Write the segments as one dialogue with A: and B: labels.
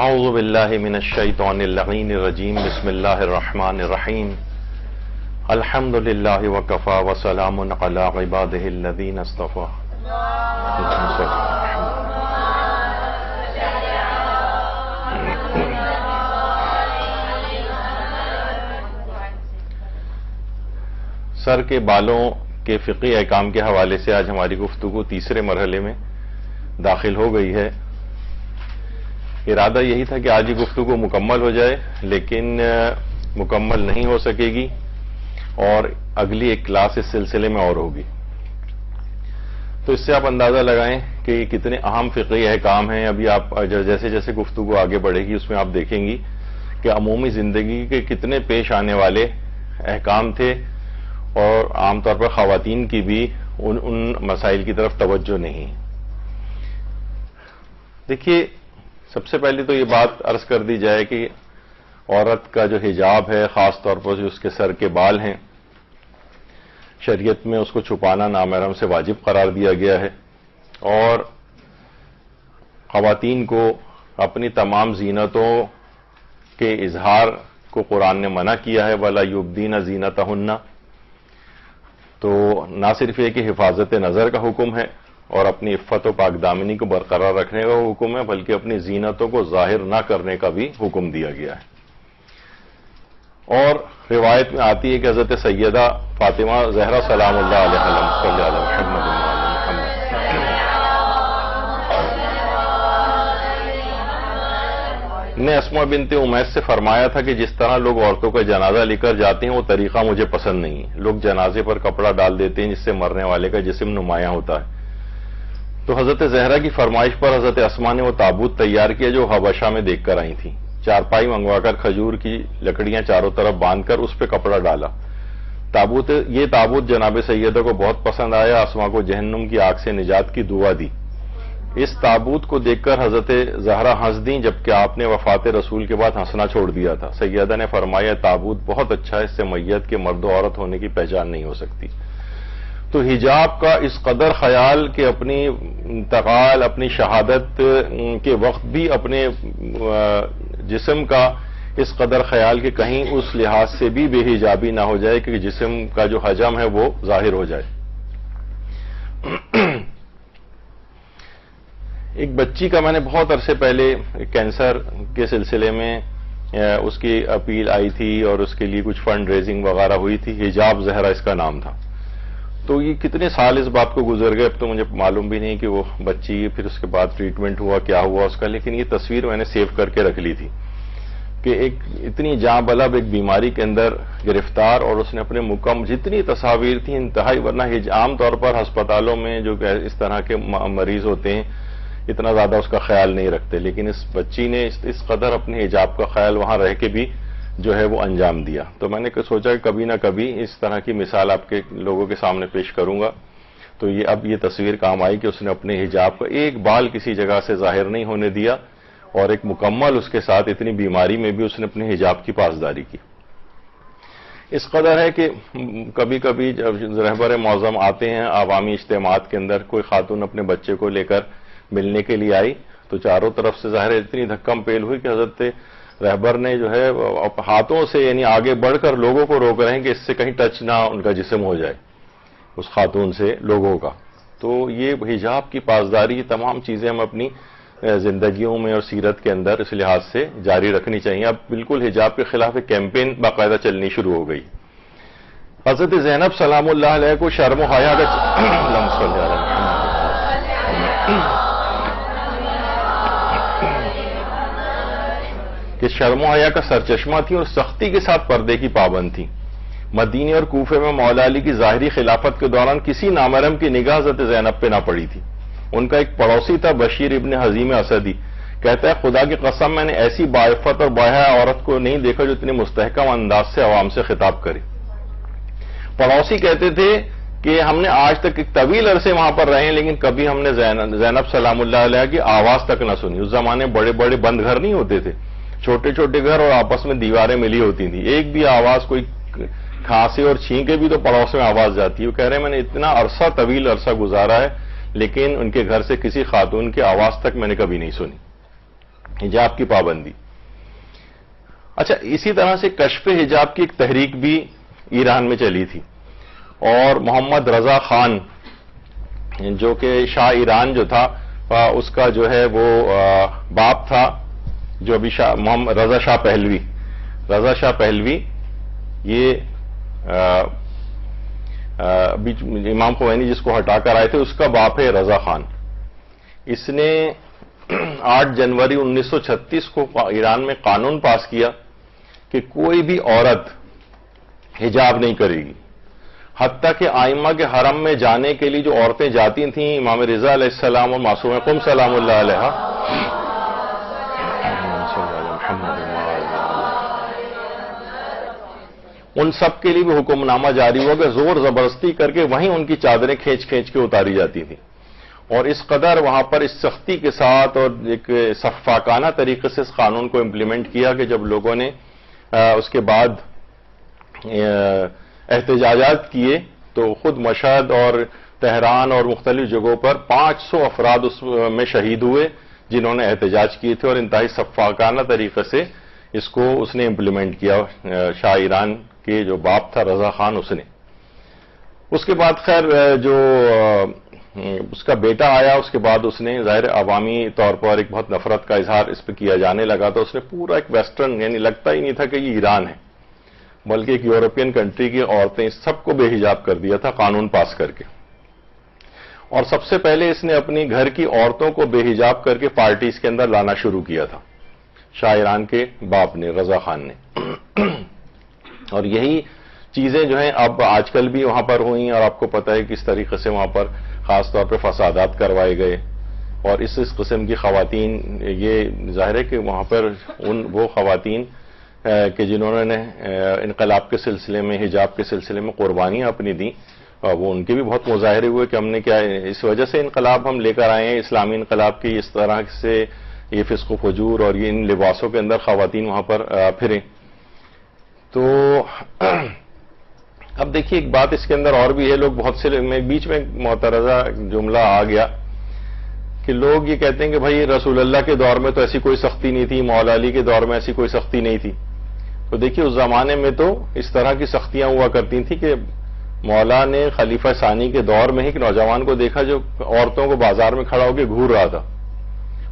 A: اعوذ باللہ من الشیطان اللعین الرجیم بسم اللہ الرحمن الرحیم الحمد للہ وکفی وسلام علی عبادہ الذین اصطفی. سر کے بالوں کے فقہی احکام کے حوالے سے آج ہماری گفتگو تیسرے مرحلے میں داخل ہو گئی ہے. ارادہ یہی تھا کہ آج یہ گفتگو مکمل ہو جائے، لیکن مکمل نہیں ہو سکے گی اور اگلی ایک کلاس اس سلسلے میں اور ہوگی. تو اس سے آپ اندازہ لگائیں کہ یہ کتنے اہم فقہی احکام ہیں. ابھی آپ جیسے جیسے گفتگو آگے بڑھے گی اس میں آپ دیکھیں گی کہ عمومی زندگی کے کتنے پیش آنے والے احکام تھے، اور عام طور پر خواتین کی بھی ان مسائل کی طرف توجہ نہیں. دیکھیے، سب سے پہلے تو یہ بات عرض کر دی جائے کہ عورت کا جو حجاب ہے، خاص طور پر جو اس کے سر کے بال ہیں، شریعت میں اس کو چھپانا نامحرم سے واجب قرار دیا گیا ہے، اور خواتین کو اپنی تمام زینتوں کے اظہار کو قرآن نے منع کیا ہے. وَلَا يُبْدِينَ زِينَتَهُنَّ. تو نہ صرف یہ کہ حفاظت نظر کا حکم ہے اور اپنی عفت و پاک دامنی کو برقرار رکھنے کا حکم ہے، بلکہ اپنی زینتوں کو ظاہر نہ کرنے کا بھی حکم دیا گیا ہے. اور روایت میں آتی ہے کہ حضرت سیدہ فاطمہ زہرا سلام اللہ علیہ نے اسماء بنت امیس سے فرمایا تھا کہ جس طرح لوگ عورتوں کا جنازہ لے کر جاتے ہیں وہ طریقہ مجھے پسند نہیں ہے. لوگ جنازے پر کپڑا ڈال دیتے ہیں جس سے مرنے والے کا جسم نمایاں ہوتا ہے. تو حضرت زہرا کی فرمائش پر حضرت اسماء نے وہ تابوت تیار کیا جو حبشہ میں دیکھ کر آئی تھیں. چارپائی منگوا کر کھجور کی لکڑیاں چاروں طرف باندھ کر اس پہ کپڑا ڈالا. یہ تابوت جناب سیدہ کو بہت پسند آیا. اسماء کو جہنم کی آگ سے نجات کی دعا دی. اس تابوت کو دیکھ کر حضرت زہرا ہنس دیں، جبکہ آپ نے وفات رسول کے بعد ہنسنا چھوڑ دیا تھا. سیدہ نے فرمایا تابوت بہت اچھا ہے، اس سے میت کے مرد و عورت ہونے کی پہچان نہیں ہو سکتی. تو حجاب کا اس قدر خیال کہ اپنی انتقال، اپنی شہادت کے وقت بھی اپنے جسم کا اس قدر خیال کہ کہیں اس لحاظ سے بھی بے حجابی نہ ہو جائے کہ جسم کا جو حجم ہے وہ ظاہر ہو جائے. ایک بچی کا میں نے بہت عرصے پہلے کینسر کے سلسلے میں اس کی اپیل آئی تھی اور اس کے لیے کچھ فنڈ ریزنگ وغیرہ ہوئی تھی. حجاب زہرا اس کا نام تھا. تو یہ کتنے سال اس بات کو گزر گئے اب تو مجھے معلوم بھی نہیں کہ وہ بچی پھر اس کے بعد ٹریٹمنٹ ہوا کیا ہوا اس کا، لیکن یہ تصویر میں نے سیو کر کے رکھ لی تھی کہ ایک اتنی جاں بلب ایک بیماری کے اندر گرفتار، اور اس نے اپنے جتنی تصاویر تھیں انتہائی، ورنہ عام طور پر ہسپتالوں میں جو اس طرح کے مریض ہوتے ہیں اتنا زیادہ اس کا خیال نہیں رکھتے، لیکن اس بچی نے اس قدر اپنے حجاب کا خیال وہاں رہ کے بھی جو ہے وہ انجام دیا. تو میں نے سوچا کہ کبھی نہ کبھی اس طرح کی مثال آپ کے لوگوں کے سامنے پیش کروں گا. تو اب یہ تصویر کام آئی کہ اس نے اپنے حجاب کا ایک بال کسی جگہ سے ظاہر نہیں ہونے دیا، اور ایک مکمل اس کے ساتھ اتنی بیماری میں بھی اس نے اپنے حجاب کی پاسداری کی. اس قدر ہے کہ کبھی کبھی جب رہبر معظم آتے ہیں عوامی اجتماعات کے اندر، کوئی خاتون اپنے بچے کو لے کر ملنے کے لیے آئی تو چاروں طرف سے ظاہر اتنی دھکم پیل ہوئی کہ حضرت رہبر نے جو ہے ہاتھوں سے یعنی آگے بڑھ کر لوگوں کو روک رہے ہیں کہ اس سے کہیں ٹچ نہ ان کا جسم ہو جائے اس خاتون سے لوگوں کا. تو یہ حجاب کی پاسداری، تمام چیزیں ہم اپنی زندگیوں میں اور سیرت کے اندر اس لحاظ سے جاری رکھنی چاہیے. اب بالکل حجاب کے خلاف ایک کیمپین باقاعدہ چلنی شروع ہو گئی. حضرت زینب سلام اللہ علیہ کو شرم و حیا کہ شرم و حیا کا سرچشمہ تھی اور سختی کے ساتھ پردے کی پابند تھی. مدینے اور کوفے میں مولا علی کی ظاہری خلافت کے دوران کسی نامحرم کی نگاہ حضرت زینب پہ نہ پڑی تھی. ان کا ایک پڑوسی تھا بشیر ابن حزیم اسدی، کہتا ہے خدا کی قسم میں نے ایسی باعفت اور باحیا عورت کو نہیں دیکھا جو اتنے مستحکم انداز سے عوام سے خطاب کرے. پڑوسی کہتے تھے کہ ہم نے آج تک ایک طویل عرصے وہاں پر رہے لیکن کبھی ہم نے زینب سلام اللہ علیہ کی آواز تک نہ سنی. اس زمانے بڑے بڑے بند گھر نہیں ہوتے تھے، چھوٹے چھوٹے گھر اور آپس میں دیواریں ملی ہوتی تھیں. ایک بھی آواز، کوئی کھانسی اور چھینکے بھی تو پڑوس میں آواز جاتی ہے. وہ کہہ رہے ہیں میں نے اتنا عرصہ، طویل عرصہ گزارا ہے لیکن ان کے گھر سے کسی خاتون کی آواز تک میں نے کبھی نہیں سنی. حجاب کی پابندی. اچھا، اسی طرح سے کشف حجاب کی ایک تحریک بھی ایران میں چلی تھی، اور محمد رضا خان جو کہ شاہ ایران جو تھا اس کا جو ہے وہ باپ تھا، جو ابھی محمد رضا شاہ پہلوی یہ امام خمینی جس کو ہٹا کر آئے تھے اس کا باپ ہے رضا خان. اس نے 8 جنوری 1936 کو ایران میں قانون پاس کیا کہ کوئی بھی عورت حجاب نہیں کرے گی، حتیٰ کہ آئمہ کے حرم میں جانے کے لیے جو عورتیں جاتی تھیں، امام رضا علیہ السلام اور معصوم قم سلام اللہ علیہ، ان سب کے لیے بھی حکم نامہ جاری ہوا کہ زور زبردستی کر کے وہیں ان کی چادریں کھینچ کے اتاری جاتی تھیں. اور اس قدر وہاں پر اس سختی کے ساتھ اور ایک شفاقانہ طریقے سے اس قانون کو امپلیمنٹ کیا کہ جب لوگوں نے اس کے بعد احتجاجات کیے تو خود مشہد اور تہران اور مختلف جگہوں پر 500 افراد اس میں شہید ہوئے جنہوں نے احتجاج کیے تھے، اور انتہائی شفاقانہ طریقے سے اس نے امپلیمنٹ کیا. شاہ ایران کے جو باپ تھا رضا خان، اس کے بعد خیر جو اس کا بیٹا آیا، اس کے بعد اس نے ظاہر عوامی طور پر ایک بہت نفرت کا اظہار اس پہ کیا جانے لگا، تو اس نے پورا ایک ویسٹرن، یعنی لگتا ہی نہیں تھا کہ یہ ایران ہے بلکہ ایک یورپین کنٹری کی عورتیں سب کو بے حجاب کر دیا تھا قانون پاس کر کے. اور سب سے پہلے اس نے اپنی گھر کی عورتوں کو بے حجاب کر کے پارٹیز کے اندر لانا شروع کیا تھا، شاہ ایران کے باپ نے، رضا خان نے. اور یہی چیزیں جو ہیں اب آج کل بھی وہاں پر ہوئی، اور آپ کو پتہ ہے کس طریقے سے وہاں پر خاص طور پہ فسادات کروائے گئے. اور اس قسم کی خواتین، یہ ظاہر ہے کہ وہاں پر وہ خواتین کہ جنہوں نے انقلاب کے سلسلے میں، حجاب کے سلسلے میں قربانیاں اپنی دیں، وہ ان کے بھی بہت مظاہرے ہوئے کہ ہم نے کیا اس وجہ سے انقلاب ہم لے کر آئے ہیں، اسلامی انقلاب کی اس طرح سے یہ فسق و فجور اور یہ ان لباسوں کے اندر خواتین وہاں پر پھریں. تو اب دیکھیے ایک بات اس کے اندر اور بھی ہے، لوگ بہت سے بیچ میں معترضہ جملہ آ گیا کہ لوگ یہ کہتے ہیں کہ بھائی رسول اللہ کے دور میں تو ایسی کوئی سختی نہیں تھی، مولا علی کے دور میں ایسی کوئی سختی نہیں تھی. تو دیکھیے اس زمانے میں تو اس طرح کی سختیاں ہوا کرتی تھیں کہ مولا نے خلیفہ ثانی کے دور میں ہی ایک نوجوان کو دیکھا جو عورتوں کو بازار میں کھڑا ہو کے گھور رہا تھا،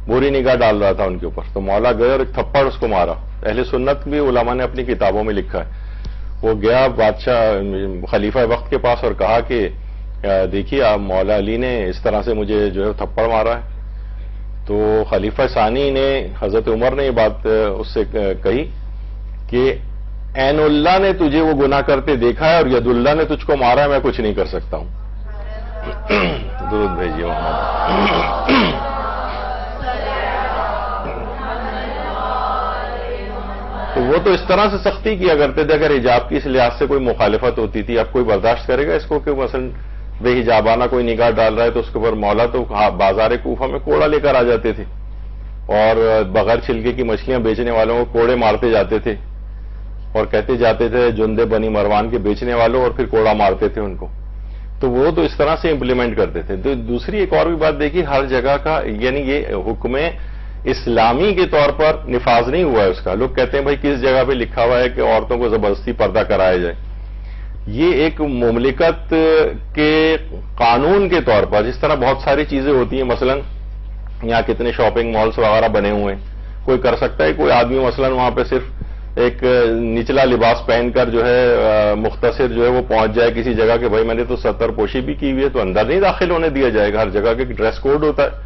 A: بری نگاہ ڈال رہا تھا ان کے اوپر. تو مولا گئے اور ایک تھپڑ اس کو مارا. اہل سنت بھی علماء نے اپنی کتابوں میں لکھا ہے. وہ گیا بادشاہ خلیفہ وقت کے پاس اور کہا کہ دیکھیے آپ مولا علی نے اس طرح سے مجھے جو ہے تھپڑ مارا ہے. تو خلیفہ ثانی نے، حضرت عمر نے یہ بات اس سے کہی کہ عین اللہ نے تجھے وہ گناہ کرتے دیکھا ہے اور ید اللہ نے تجھ کو مارا ہے، میں کچھ نہیں کر سکتا ہوں. درود بھیجیے محمد. تو وہ تو اس طرح سے سختی کیا کرتے تھے، اگر حجاب کی اس لحاظ سے کوئی مخالفت ہوتی تھی، اب کوئی برداشت کرے گا اس کو کہ مثلا بے حجابانہ کوئی نگاہ ڈال رہا ہے تو اس کے اوپر مولا تو بازار کوفہ میں کوڑا لے کر آ جاتے تھے اور بغیر چھلکے کی مچھلیاں بیچنے والوں کو کوڑے مارتے جاتے تھے اور کہتے جاتے تھے جندے بنی مروان کے بیچنے والوں، اور پھر کوڑا مارتے تھے ان کو. تو وہ تو اس طرح سے امپلیمنٹ کرتے تھے. تو دوسری ایک اور بھی بات دیکھیے، ہر جگہ کا یعنی یہ حکم اسلامی کے طور پر نفاذ نہیں ہوا ہے اس کا. لوگ کہتے ہیں بھائی کس جگہ پہ لکھا ہوا ہے کہ عورتوں کو زبردستی پردہ کرایا جائے. یہ ایک مملکت کے قانون کے طور پر، جس طرح بہت ساری چیزیں ہوتی ہیں، مثلا یہاں کتنے شاپنگ مالز وغیرہ بنے ہوئے ہیں، کوئی کر سکتا ہے کوئی آدمی مثلا وہاں پہ صرف ایک نچلا لباس پہن کر جو ہے مختصر جو ہے وہ پہنچ جائے کسی جگہ کہ بھائی میں نے تو ستر پوشی بھی کی ہوئی ہے، تو اندر نہیں داخل ہونے دیا جائے گا. ہر جگہ کے ڈریس کوڈ ہوتا ہے.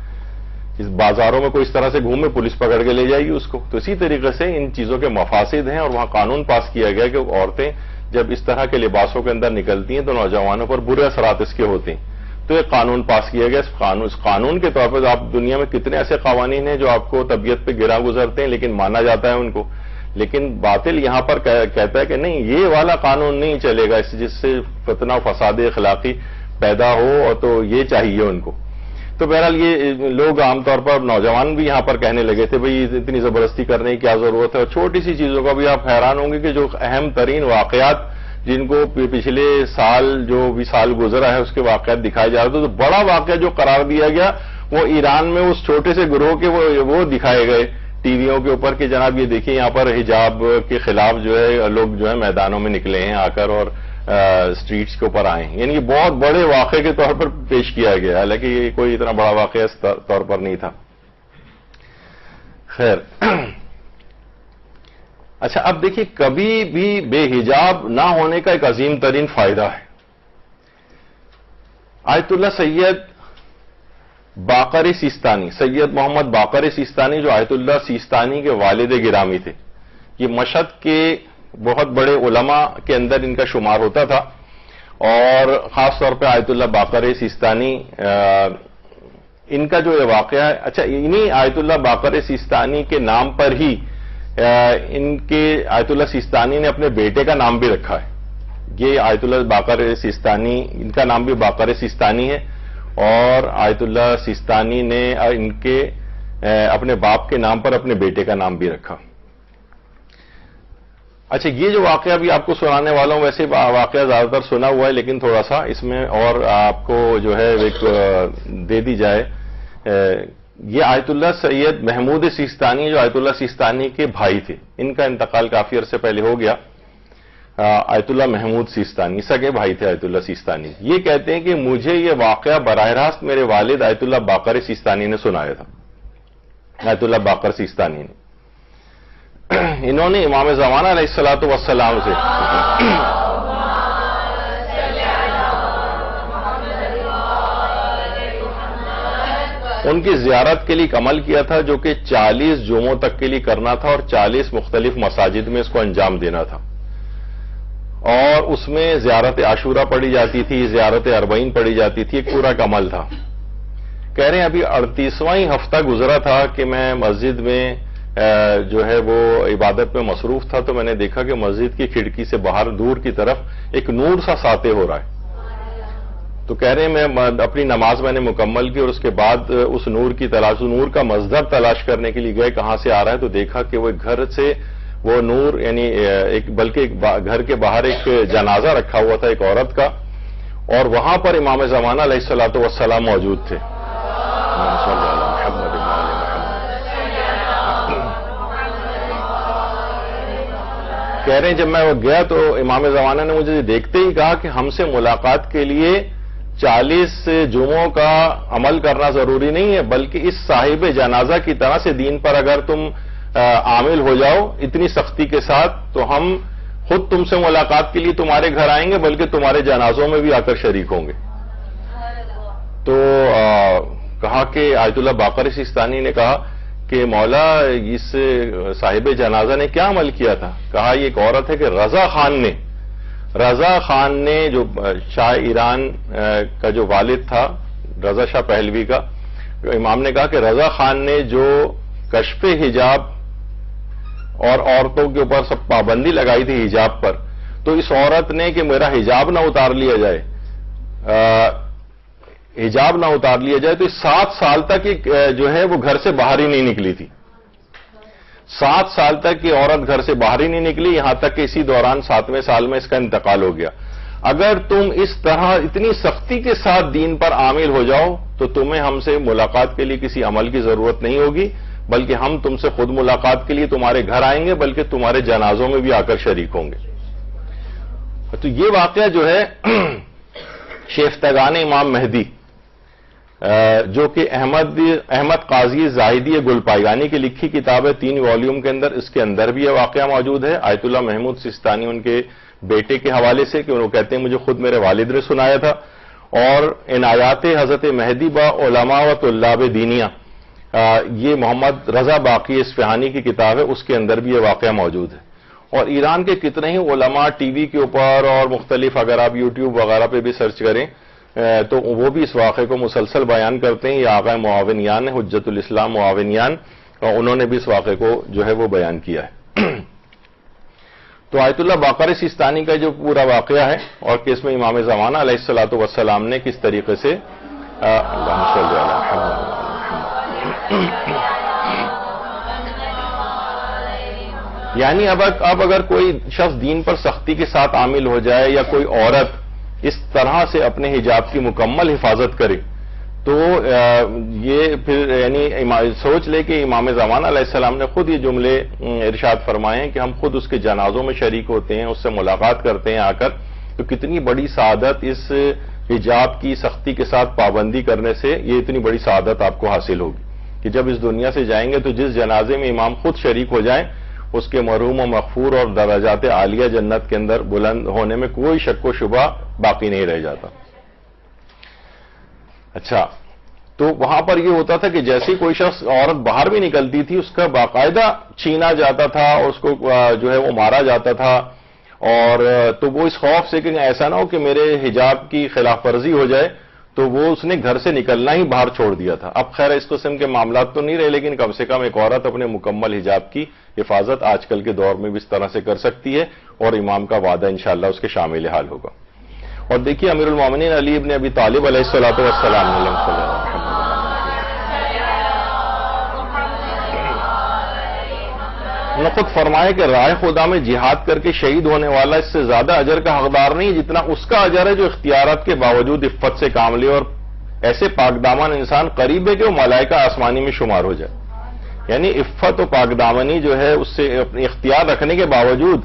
A: اس بازاروں میں کوئی اس طرح سے گھومے پولیس پکڑ کے لے جائے گی اس کو. تو اسی طریقے سے ان چیزوں کے مفاسد ہیں، اور وہاں قانون پاس کیا گیا کہ عورتیں جب اس طرح کے لباسوں کے اندر نکلتی ہیں تو نوجوانوں پر برے اثرات اس کے ہوتے ہیں. تو ایک قانون پاس کیا گیا. اس قانون کے طور پر آپ دنیا میں کتنے ایسے قوانین ہیں جو آپ کو طبیعت پہ گرا گزرتے ہیں لیکن مانا جاتا ہے ان کو، لیکن باطل یہاں پر کہتا ہے کہ نہیں یہ والا قانون نہیں چلے گا، جس سے فتنہ و فساد اخلاقی پیدا ہو، اور تو یہ چاہیے ان کو. تو بہرحال یہ لوگ عام طور پر نوجوان بھی یہاں پر کہنے لگے تھے بھئی اتنی زبردستی کرنے کی کیا ضرورت ہے. اور چھوٹی سی چیزوں کا بھی آپ حیران ہوں گے کہ جو اہم ترین واقعات جن کو پچھلے سال جو بھی سال گزرا ہے اس کے واقعات دکھائے جا رہے تھے، تو بڑا واقعہ جو قرار دیا گیا وہ ایران میں اس چھوٹے سے گروہ کے وہ دکھائے گئے ٹی ویوں کے اوپر کہ جناب یہ دیکھیے یہاں پر حجاب کے خلاف جو ہے لوگ جو ہے میدانوں میں نکلے ہیں آ کر اور اسٹریٹس کے اوپر آئے ہیں. یعنی یہ بہت بڑے واقعے کے طور پر پیش کیا گیا، حالانکہ یہ کوئی اتنا بڑا واقعہ اس طور پر نہیں تھا. خیر، اچھا اب دیکھیے کبھی بھی بے حجاب نہ ہونے کا ایک عظیم ترین فائدہ ہے. آیت اللہ سید باقر سیستانی، سید محمد باقر سیستانی جو آیت اللہ سیستانی کے والد گرامی تھے، یہ مشہد کے بہت بڑے علماء کے اندر ان کا شمار ہوتا تھا، اور خاص طور پہ آیت اللہ باقر سیستانی ان کا جو یہ واقعہ ہے، اچھا انہی آیت اللہ باقر سیستانی کے نام پر ہی ان کے آیت اللہ سیستانی نے اپنے بیٹے کا نام بھی رکھا ہے. یہ آیت اللہ باقر سیستانی، ان کا نام بھی باقر سیستانی ہے، اور آیت اللہ سیستانی نے ان کے اپنے باپ کے نام پر اپنے بیٹے کا نام بھی رکھا. اچھا یہ جو واقعہ بھی آپ کو سنانے والا ہوں، ویسے واقعہ زیادہ تر سنا ہوا ہے لیکن تھوڑا سا اس میں اور آپ کو جو ہے ایک دے دی جائے. یہ آیت اللہ سید محمود سیستانی جو آیت اللہ سیستانی کے بھائی تھے، ان کا انتقال کافی عرصے پہلے ہو گیا. آیت اللہ محمود سیستانی سگے بھائی تھے آیت اللہ سیستانی. یہ کہتے ہیں کہ مجھے یہ واقعہ براہ راست میرے والد آیت اللہ باقر سیستانی نے سنایا تھا. آیت اللہ باقر سیستانی نے، انہوں نے امام زمانہ علیہ الصلوۃ والسلام سے ان کی زیارت کے لیے ایک عمل کیا تھا جو کہ 40 جمعوں تک کے لیے کرنا تھا اور 40 مختلف مساجد میں اس کو انجام دینا تھا. اور اس میں زیارت عاشورہ پڑھی جاتی تھی، زیارت اربعین پڑھی جاتی تھی، ایک پورا عمل تھا. کہہ رہے ہیں ابھی 38واں ہفتہ گزرا تھا کہ میں مسجد میں جو ہے وہ عبادت میں مصروف تھا، تو میں نے دیکھا کہ مسجد کی کھڑکی سے باہر دور کی طرف ایک نور سا ساطع ہو رہا ہے. تو کہہ رہے ہیں میں اپنی نماز میں نے مکمل کی اور اس کے بعد اس نور کی تلاش، نور کا مصدر تلاش کرنے کے لیے گئے کہاں سے آ رہا ہے، تو دیکھا کہ وہ گھر سے وہ نور یعنی بلکہ گھر کے باہر ایک جنازہ رکھا ہوا تھا ایک عورت کا، اور وہاں پر امام زمانہ علیہ الصلوۃ والسلام موجود تھے. کہہ رہے ہیں جب میں وہ گیا تو امام زمانہ نے مجھے دیکھتے ہی کہا کہ ہم سے ملاقات کے لیے 40 جمعوں کا عمل کرنا ضروری نہیں ہے، بلکہ اس صاحب جنازہ کی طرح سے دین پر اگر تم عامل ہو جاؤ اتنی سختی کے ساتھ تو ہم خود تم سے ملاقات کے لیے تمہارے گھر آئیں گے، بلکہ تمہارے جنازوں میں بھی آ کر شریک ہوں گے. تو کہا کہ آیت اللہ باقر سیستانی نے کہا کہ مولا اس صاحب جنازہ نے کیا عمل کیا تھا؟ کہا یہ ایک عورت ہے کہ رضا خان نے جو شاہ ایران کا جو والد تھا رضا شاہ پہلوی کا، امام نے کہا کہ رضا خان نے جو کشف حجاب اور عورتوں کے اوپر سب پابندی لگائی تھی حجاب پر، تو اس عورت نے کہ میرا حجاب نہ اتار لیا جائے، حجاب نہ اتار لیا جائے، تو 7 سال تک جو ہے وہ گھر سے باہر ہی نہیں نکلی تھی. 7 سال تک یہ عورت گھر سے باہر ہی نہیں نکلی، یہاں تک کہ اسی دوران 7ویں سال میں اس کا انتقال ہو گیا. اگر تم اس طرح اتنی سختی کے ساتھ دین پر عامل ہو جاؤ تو تمہیں ہم سے ملاقات کے لیے کسی عمل کی ضرورت نہیں ہوگی، بلکہ ہم تم سے خود ملاقات کے لیے تمہارے گھر آئیں گے، بلکہ تمہارے جنازوں میں بھی آ کر شریک ہوں گے. تو یہ واقعہ جو ہے شیفتگان امام مہدی جو کہ احمد قاضی زاہدی گلپائگانی کی لکھی کتاب ہے 3 والیوم کے اندر، اس کے اندر بھی یہ واقعہ موجود ہے. آیت اللہ محمود سیستانی ان کے بیٹے کے حوالے سے کہ انہوں کہتے ہیں مجھے خود میرے والد نے سنایا تھا، اور عنایات حضرت مہدی با علماء و طلاب دینیہ یہ محمد رضا باقی اصفہانی کی کتاب ہے، اس کے اندر بھی یہ واقعہ موجود ہے. اور ایران کے کتنے ہی علماء ٹی وی کے اوپر اور مختلف اگر آپ یوٹیوب وغیرہ پہ بھی سرچ کریں تو وہ بھی اس واقعے کو مسلسل بیان کرتے ہیں. یہ آقا معاونیان ہے، حجت الاسلام معاونیان، اور انہوں نے بھی اس واقعے کو جو ہے وہ بیان کیا ہے. تو آیت اللہ باقر سیستانی کا جو پورا واقعہ ہے اور کہ اس میں امام زمانہ علیہ الصلوۃ والسلام نے کس طریقے سے اللہم صلی علی محمد یعنی اب اگر کوئی شخص دین پر سختی کے ساتھ عامل ہو جائے یا کوئی عورت اس طرح سے اپنے حجاب کی مکمل حفاظت کرے تو یہ پھر یعنی سوچ لے کہ امام زمانہ علیہ السلام نے خود یہ جملے ارشاد فرمائے ہیں کہ ہم خود اس کے جنازوں میں شریک ہوتے ہیں، اس سے ملاقات کرتے ہیں آ کر، تو کتنی بڑی سعادت اس حجاب کی سختی کے ساتھ پابندی کرنے سے، یہ اتنی بڑی سعادت آپ کو حاصل ہوگی کہ جب اس دنیا سے جائیں گے تو جس جنازے میں امام خود شریک ہو جائیں اس کے مرحوم و مغفور اور درجات عالیہ جنت کے اندر بلند ہونے میں کوئی شک و شبہ باقی نہیں رہ جاتا۔ اچھا، تو وہاں پر یہ ہوتا تھا کہ جیسے کوئی شخص عورت باہر بھی نکلتی تھی اس کا باقاعدہ چھینا جاتا تھا، اس کو جو ہے وہ مارا جاتا تھا، اور تو وہ اس خوف سے کہ ایسا نہ ہو کہ میرے حجاب کی خلاف ورزی ہو جائے، تو وہ اس نے گھر سے نکلنا ہی باہر چھوڑ دیا تھا۔ اب خیر اس قسم کے معاملات تو نہیں رہے، لیکن کم سے کم ایک عورت اپنے مکمل حجاب کی حفاظت آج کل کے دور میں بھی اس طرح سے کر سکتی ہے، اور امام کا وعدہ انشاءاللہ اس کے شامل حال ہوگا۔ اور دیکھیے امیر المومنین علی ابن ابی طالب علیہ الصلوۃ والسلام نے خود فرمایا کہ راہ خدا میں جہاد کر کے شہید ہونے والا اس سے زیادہ اجر کا حقدار نہیں جتنا اس کا اجر ہے جو اختیارات کے باوجود عفت سے کام لے، اور ایسے پاک دامن انسان قریب ہے کہ وہ ملائکہ آسمانی میں شمار ہو جائے۔ یعنی عفت و پاک دامنی جو ہے اس سے اپنی اختیار رکھنے کے باوجود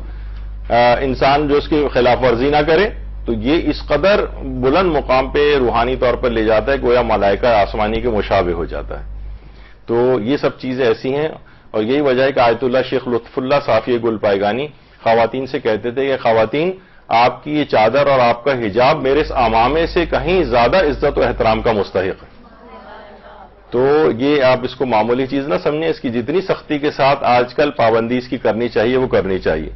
A: انسان جو اس کی خلاف ورزی نہ کرے، تو یہ اس قدر بلند مقام پہ روحانی طور پر لے جاتا ہے گویا ملائکہ آسمانی کے مشابہ ہو جاتا ہے۔ تو یہ سب چیزیں ایسی ہیں، اور یہی وجہ ہے کہ آیت اللہ شیخ لطف اللہ صافی گل پائگانی خواتین سے کہتے تھے کہ خواتین آپ کی یہ چادر اور آپ کا حجاب میرے اس امامے سے کہیں زیادہ عزت و احترام کا مستحق ہے۔ تو یہ آپ اس کو معمولی چیز نہ سمجھیں، اس کی جتنی سختی کے ساتھ آج کل پابندی اس کی کرنی چاہیے وہ کرنی چاہیے،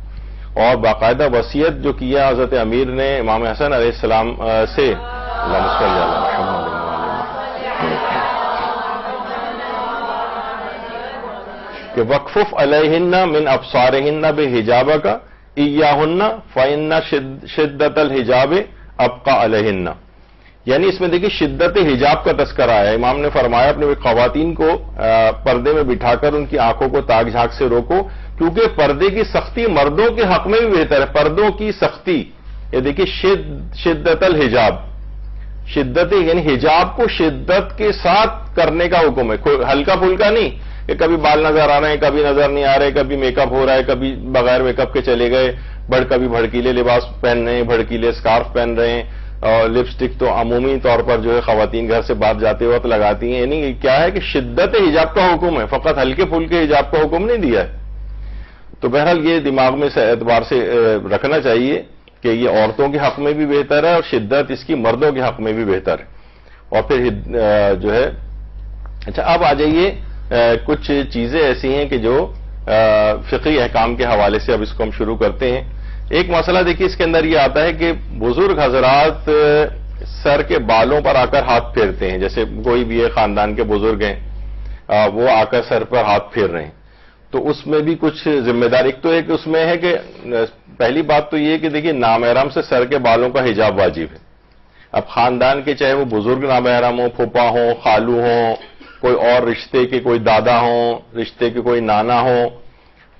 A: اور باقاعدہ وصیت جو کیا حضرت امیر نے امام حسن علیہ السلام سے، اللہم صلی علی محمد کہ وقفف علیہن من ابصارہن بحجابک ایاہن فإن شدت الحجاب ابقى علیہن، یعنی اس میں دیکھیے شدت حجاب کا تذکرہ ہے۔ امام نے فرمایا اپنے خواتین کو پردے میں بٹھا کر ان کی آنکھوں کو تاک جھانک سے روکو، کیونکہ پردے کی سختی مردوں کے حق میں بھی بہتر ہے۔ پردوں کی سختی، یہ دیکھیے شدت الحجاب، شدت یعنی حجاب کو شدت کے ساتھ کرنے کا حکم ہے، ہلکا پھلکا نہیں کہ کبھی بال نظر آ رہے ہیں کبھی نظر نہیں آ رہے، کبھی میک اپ ہو رہا ہے کبھی بغیر میک اپ کے چلے گئے، کبھی بھڑکیلے لباس پہن رہے ہیں، بھڑکیلے اسکارف پہن رہے ہیں، اور لپسٹک تو عمومی طور پر جو ہے خواتین گھر سے باہر جاتے وقت لگاتی ہیں۔ یعنی کیا ہے کہ شدت حجاب کا حکم ہے، فقط ہلکے پھلکے حجاب کا حکم نہیں دیا ہے۔ تو بہرحال یہ دماغ میں اعتبار سے رکھنا چاہیے کہ یہ عورتوں کے حق میں بھی بہتر ہے، اور شدت اس کی مردوں کے حق میں بھی بہتر ہے۔ اور پھر جو ہے اچھا اب آ جائیے کچھ چیزیں ایسی ہیں کہ جو فقہی احکام کے حوالے سے اب اس کو ہم شروع کرتے ہیں۔ ایک مسئلہ دیکھیے اس کے اندر یہ آتا ہے کہ بزرگ حضرات سر کے بالوں پر آ کر ہاتھ پھیرتے ہیں، جیسے کوئی بھی ایک خاندان کے بزرگ ہیں وہ آ کر سر پر ہاتھ پھیر رہے ہیں، تو اس میں بھی کچھ ذمہ داری تو ایک اس میں ہے کہ پہلی بات تو یہ کہ دیکھیے نامحرم سے سر کے بالوں کا حجاب واجب ہے۔ اب خاندان کے چاہے وہ بزرگ نامحرم ہوں، پھوپھا ہوں، خالو ہوں، کوئی اور رشتے کے کوئی دادا ہوں، رشتے کے کوئی نانا ہوں،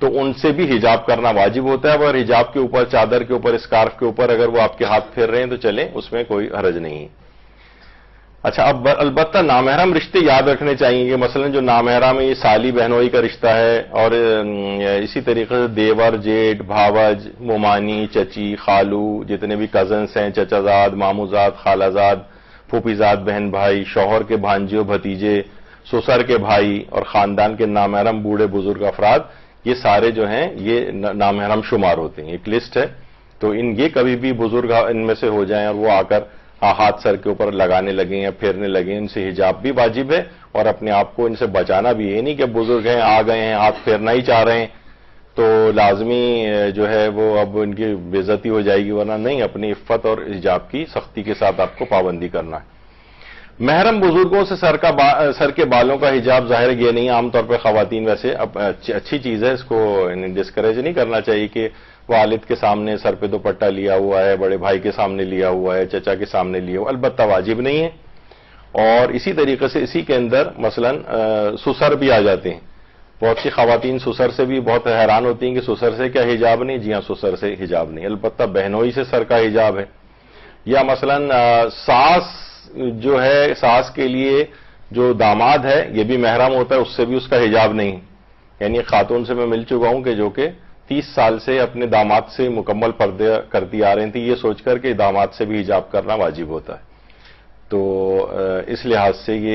A: تو ان سے بھی حجاب کرنا واجب ہوتا ہے، اور حجاب کے اوپر، چادر کے اوپر، اسکارف کے اوپر اگر وہ آپ کے ہاتھ پھیر رہے ہیں تو چلیں، اس میں کوئی حرج نہیں ہے۔ اچھا اب البتہ نامحرم رشتے یاد رکھنے چاہیے کہ مثلا جو نامحرم ہے یہ سالی بہنوئی کا رشتہ ہے، اور اسی طریقے سے دیور، جیٹ، بھاوج، مومانی، چچی، خالو، جتنے بھی کزنس ہیں، چچا زاد، مامو زاد، خالہ زاد، پھوپھی زاد، بہن بھائی، شوہر کے بھانجے و بھتیجے، سسر کے بھائی، اور خاندان کے نامحرم بوڑھے بزرگ افراد، یہ سارے جو ہیں یہ نامحرم شمار ہوتے ہیں۔ ایک لسٹ ہے، تو یہ کبھی بھی بزرگ ان میں سے ہو جائیں اور وہ آ کر ہاتھ سر کے اوپر لگانے لگیں یا پھیرنے لگیں، ان سے حجاب بھی واجب ہے، اور اپنے آپ کو ان سے بچانا بھی ہے۔ نہیں کہ بزرگ ہیں آ گئے ہیں ہاتھ پھیرنا ہی چاہ رہے ہیں تو لازمی جو ہے وہ اب ان کی بے عزتی ہو جائے گی، ورنہ نہیں، اپنی عفت اور حجاب کی سختی کے ساتھ آپ کو پابندی کرنا ہے۔ محرم بزرگوں سے سر کے بالوں کا حجاب ظاہر یہ نہیں، عام طور پہ خواتین ویسے اچھی چیز ہے، اس کو ڈسکریج نہیں کرنا چاہیے کہ والد کے سامنے سر پہ دوپٹہ لیا ہوا ہے، بڑے بھائی کے سامنے لیا ہوا ہے، چچا کے سامنے لیا ہوا، البتہ واجب نہیں ہے۔ اور اسی طریقے سے اسی کے اندر مثلا سسر بھی آ جاتے ہیں، بہت سی خواتین سسر سے بھی بہت حیران ہوتی ہیں کہ سسر سے کیا حجاب نہیں، جی ہاں سسر سے حجاب نہیں، البتہ بہنوئی سے سر کا حجاب ہے۔ یا مثلا ساس جو ہے ساس کے لیے جو داماد ہے یہ بھی محرم ہوتا ہے، اس سے بھی اس کا حجاب نہیں ہے. یعنی خاتون سے میں مل چکا ہوں کہ جو کہ 30 سال سے اپنے داماد سے مکمل پردے کرتی آ رہی تھی، یہ سوچ کر کہ داماد سے بھی حجاب کرنا واجب ہوتا ہے. تو اس لحاظ سے یہ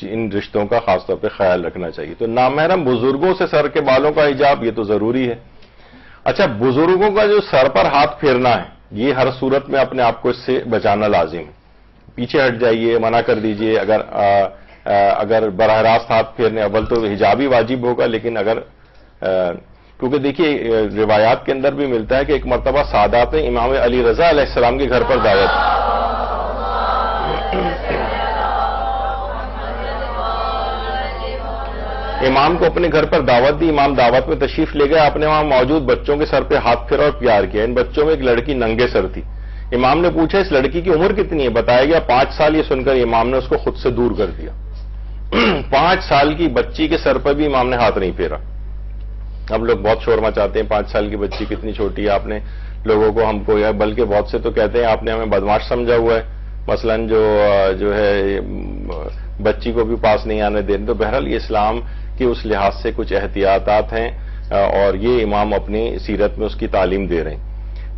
A: ان رشتوں کا خاص طور پہ خیال رکھنا چاہیے. تو نامحرم بزرگوں سے سر کے بالوں کا حجاب یہ تو ضروری ہے. اچھا، بزرگوں کا جو سر پر ہاتھ پھیرنا ہے یہ ہر صورت میں اپنے آپ کو اس سے بچانا لازم ہے. پیچھے ہٹ جائیے، منع کر دیجئے. اگر براہ راست ہاتھ پھیرنے، اول تو حجاب ہی واجب ہوگا، لیکن اگر کیونکہ دیکھیے روایات کے اندر بھی ملتا ہے کہ ایک مرتبہ سادات نے امام علی رضا علیہ السلام کے گھر پر دعوت امام کو اپنے گھر پر دعوت دی. امام دعوت میں تشریف لے گئے، آپ نے وہاں موجود بچوں کے سر پہ ہاتھ پھیرا اور پیار کیا. ان بچوں میں ایک لڑکی ننگے سر تھی. امام نے پوچھا اس لڑکی کی عمر کتنی ہے؟ بتایا گیا 5 سال. یہ سن کر امام نے اس کو خود سے دور کر دیا. 5 سال کی بچی کے سر پر بھی امام نے ہاتھ نہیں پھیرا. اب لوگ بہت شور مچاتے ہیں 5 سال کی بچی کتنی چھوٹی ہے، آپ نے لوگوں کو، ہم کو، یا بلکہ بہت سے تو کہتے ہیں آپ نے ہمیں بدماش سمجھا ہوا ہے، مثلا جو ہے بچی کو بھی پاس نہیں آنے دیں. تو بہرحال یہ اسلام کے اس لحاظ سے کچھ احتیاطات ہیں اور یہ امام اپنی سیرت میں اس کی تعلیم دے رہے ہیں.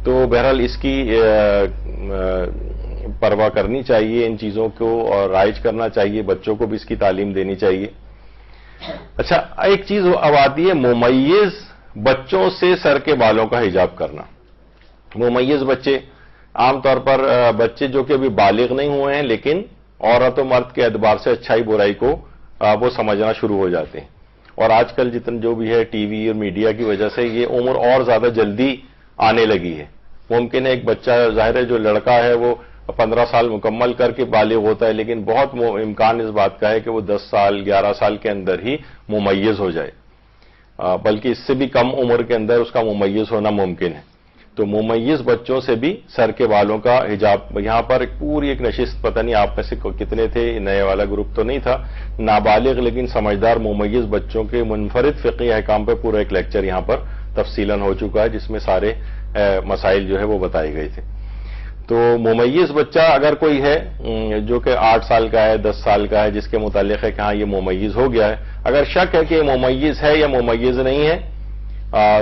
A: تو بہرحال اس کی پرواہ کرنی چاہیے ان چیزوں کو اور رائج کرنا چاہیے، بچوں کو بھی اس کی تعلیم دینی چاہیے. اچھا، ایک چیز اب آتی ہے ممیز بچوں سے سر کے بالوں کا حجاب کرنا. ممیز بچے عام طور پر بچے جو کہ ابھی بالغ نہیں ہوئے ہیں لیکن عورت و مرد کے اعتبار سے اچھائی برائی کو وہ سمجھنا شروع ہو جاتے ہیں. اور آج کل جتن جو بھی ہے ٹی وی اور میڈیا کی وجہ سے یہ عمر اور زیادہ جلدی آنے لگی ہے. ممکن ہے ایک بچہ، ظاہر ہے جو لڑکا ہے وہ 15 سال مکمل کر کے بالغ ہوتا ہے، لیکن بہت امکان اس بات کا ہے کہ وہ 10 سال 11 سال کے اندر ہی ممیز ہو جائے، بلکہ اس سے بھی کم عمر کے اندر اس کا ممیز ہونا ممکن ہے. تو ممیز بچوں سے بھی سر کے بالوں کا حجاب. یہاں پر پوری ایک نشست، پتہ نہیں آپ میں سے کتنے تھے، نئے والا گروپ تو نہیں تھا، نابالغ لیکن سمجھدار ممیز بچوں کے منفرد فقہی احکام پہ پورا ایک لیکچر یہاں پر تفصیلاً ہو چکا ہے جس میں سارے مسائل جو ہے وہ بتائے گئے تھے. تو ممیز بچہ اگر کوئی ہے جو کہ 8 سال کا ہے، 10 سال کا ہے، جس کے متعلق ہے کہ ہاں یہ ممیز ہو گیا ہے، اگر شک ہے کہ یہ ممیز ہے یا ممیز نہیں ہے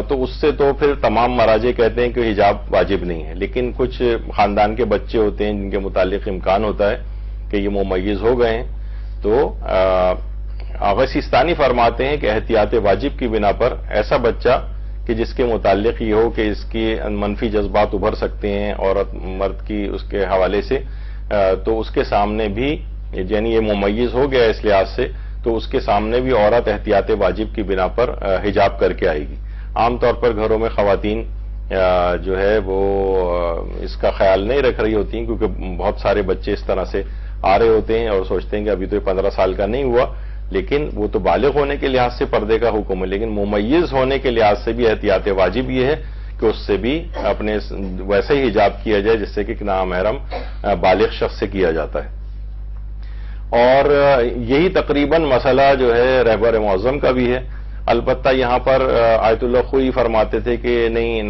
A: تو اس سے تو پھر تمام مراجع کہتے ہیں کہ حجاب واجب نہیں ہے. لیکن کچھ خاندان کے بچے ہوتے ہیں جن کے متعلق امکان ہوتا ہے کہ یہ ممیز ہو گئے ہیں، تو آغا سیستانی فرماتے ہیں کہ احتیاط واجب کی بنا پر ایسا بچہ کہ جس کے متعلق یہ ہو کہ اس کی منفی جذبات ابھر سکتے ہیں عورت مرد کی اس کے حوالے سے، تو اس کے سامنے بھی، یعنی یہ ممیز ہو گیا اس لحاظ سے، تو اس کے سامنے بھی عورت احتیاط واجب کی بنا پر حجاب کر کے آئے گی. عام طور پر گھروں میں خواتین جو ہے وہ اس کا خیال نہیں رکھ رہی ہوتی ہیں کیونکہ بہت سارے بچے اس طرح سے آ رہے ہوتے ہیں اور سوچتے ہیں کہ ابھی تو یہ 15 سال کا نہیں ہوا، لیکن وہ تو بالغ ہونے کے لحاظ سے پردے کا حکم ہے، لیکن ممیز ہونے کے لحاظ سے بھی احتیاط واجب یہ ہے کہ اس سے بھی اپنے ویسے ہی حجاب کیا جائے جس سے کہ نامحرم بالغ شخص سے کیا جاتا ہے. اور یہی تقریباً مسئلہ جو ہے رہبر معظم کا بھی ہے. البتہ یہاں پر آیت اللہ خوئی فرماتے تھے کہ نہیں،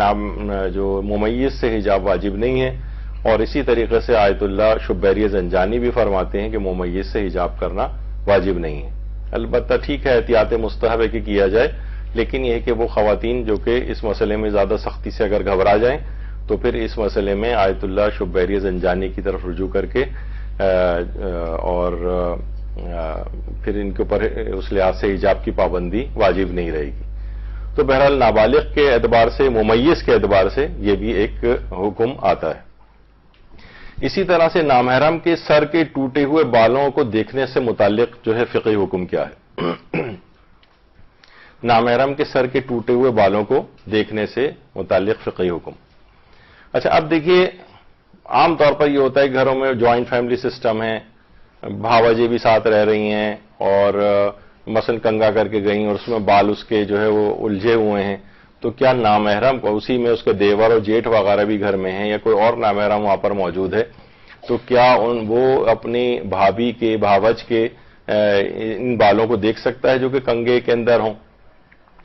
A: جو ممیز سے حجاب واجب نہیں ہے، اور اسی طریقے سے آیت اللہ شبیری زنجانی بھی فرماتے ہیں کہ ممیز سے حجاب کرنا واجب نہیں ہے. البتہ ٹھیک ہے، احتیاط مستحب ہے کہ کیا جائے، لیکن یہ کہ وہ خواتین جو کہ اس مسئلے میں زیادہ سختی سے اگر گھبرا جائیں تو پھر اس مسئلے میں آیت اللہ شبیری زنجانی کی طرف رجوع کر کے اور پھر ان کے اوپر اس لحاظ سے حجاب کی پابندی واجب نہیں رہے گی. تو بہرحال نابالغ کے اعتبار سے، ممیز کے اعتبار سے یہ بھی ایک حکم آتا ہے. اسی طرح سے نامحرم کے سر کے ٹوٹے ہوئے بالوں کو دیکھنے سے متعلق جو ہے فقہی حکم کیا ہے؟ نامحرم کے سر کے ٹوٹے ہوئے بالوں کو دیکھنے سے متعلق فقہی حکم. اچھا، اب دیکھیے عام طور پر یہ ہوتا ہے گھروں میں جوائنٹ فیملی سسٹم ہے، بھاوجی بھی ساتھ رہ رہی ہیں اور مثلا کنگا کر کے گئیں اور اس میں بال اس کے جو ہے وہ الجھے ہوئے ہیں، تو کیا نامحرم اسی میں اس کے دیور اور جیٹھ وغیرہ بھی گھر میں ہیں یا کوئی اور نامحرم وہاں پر موجود ہے، تو کیا وہ اپنی بھابھی کے، بھاوج کے ان بالوں کو دیکھ سکتا ہے جو کہ کنگے کے اندر ہوں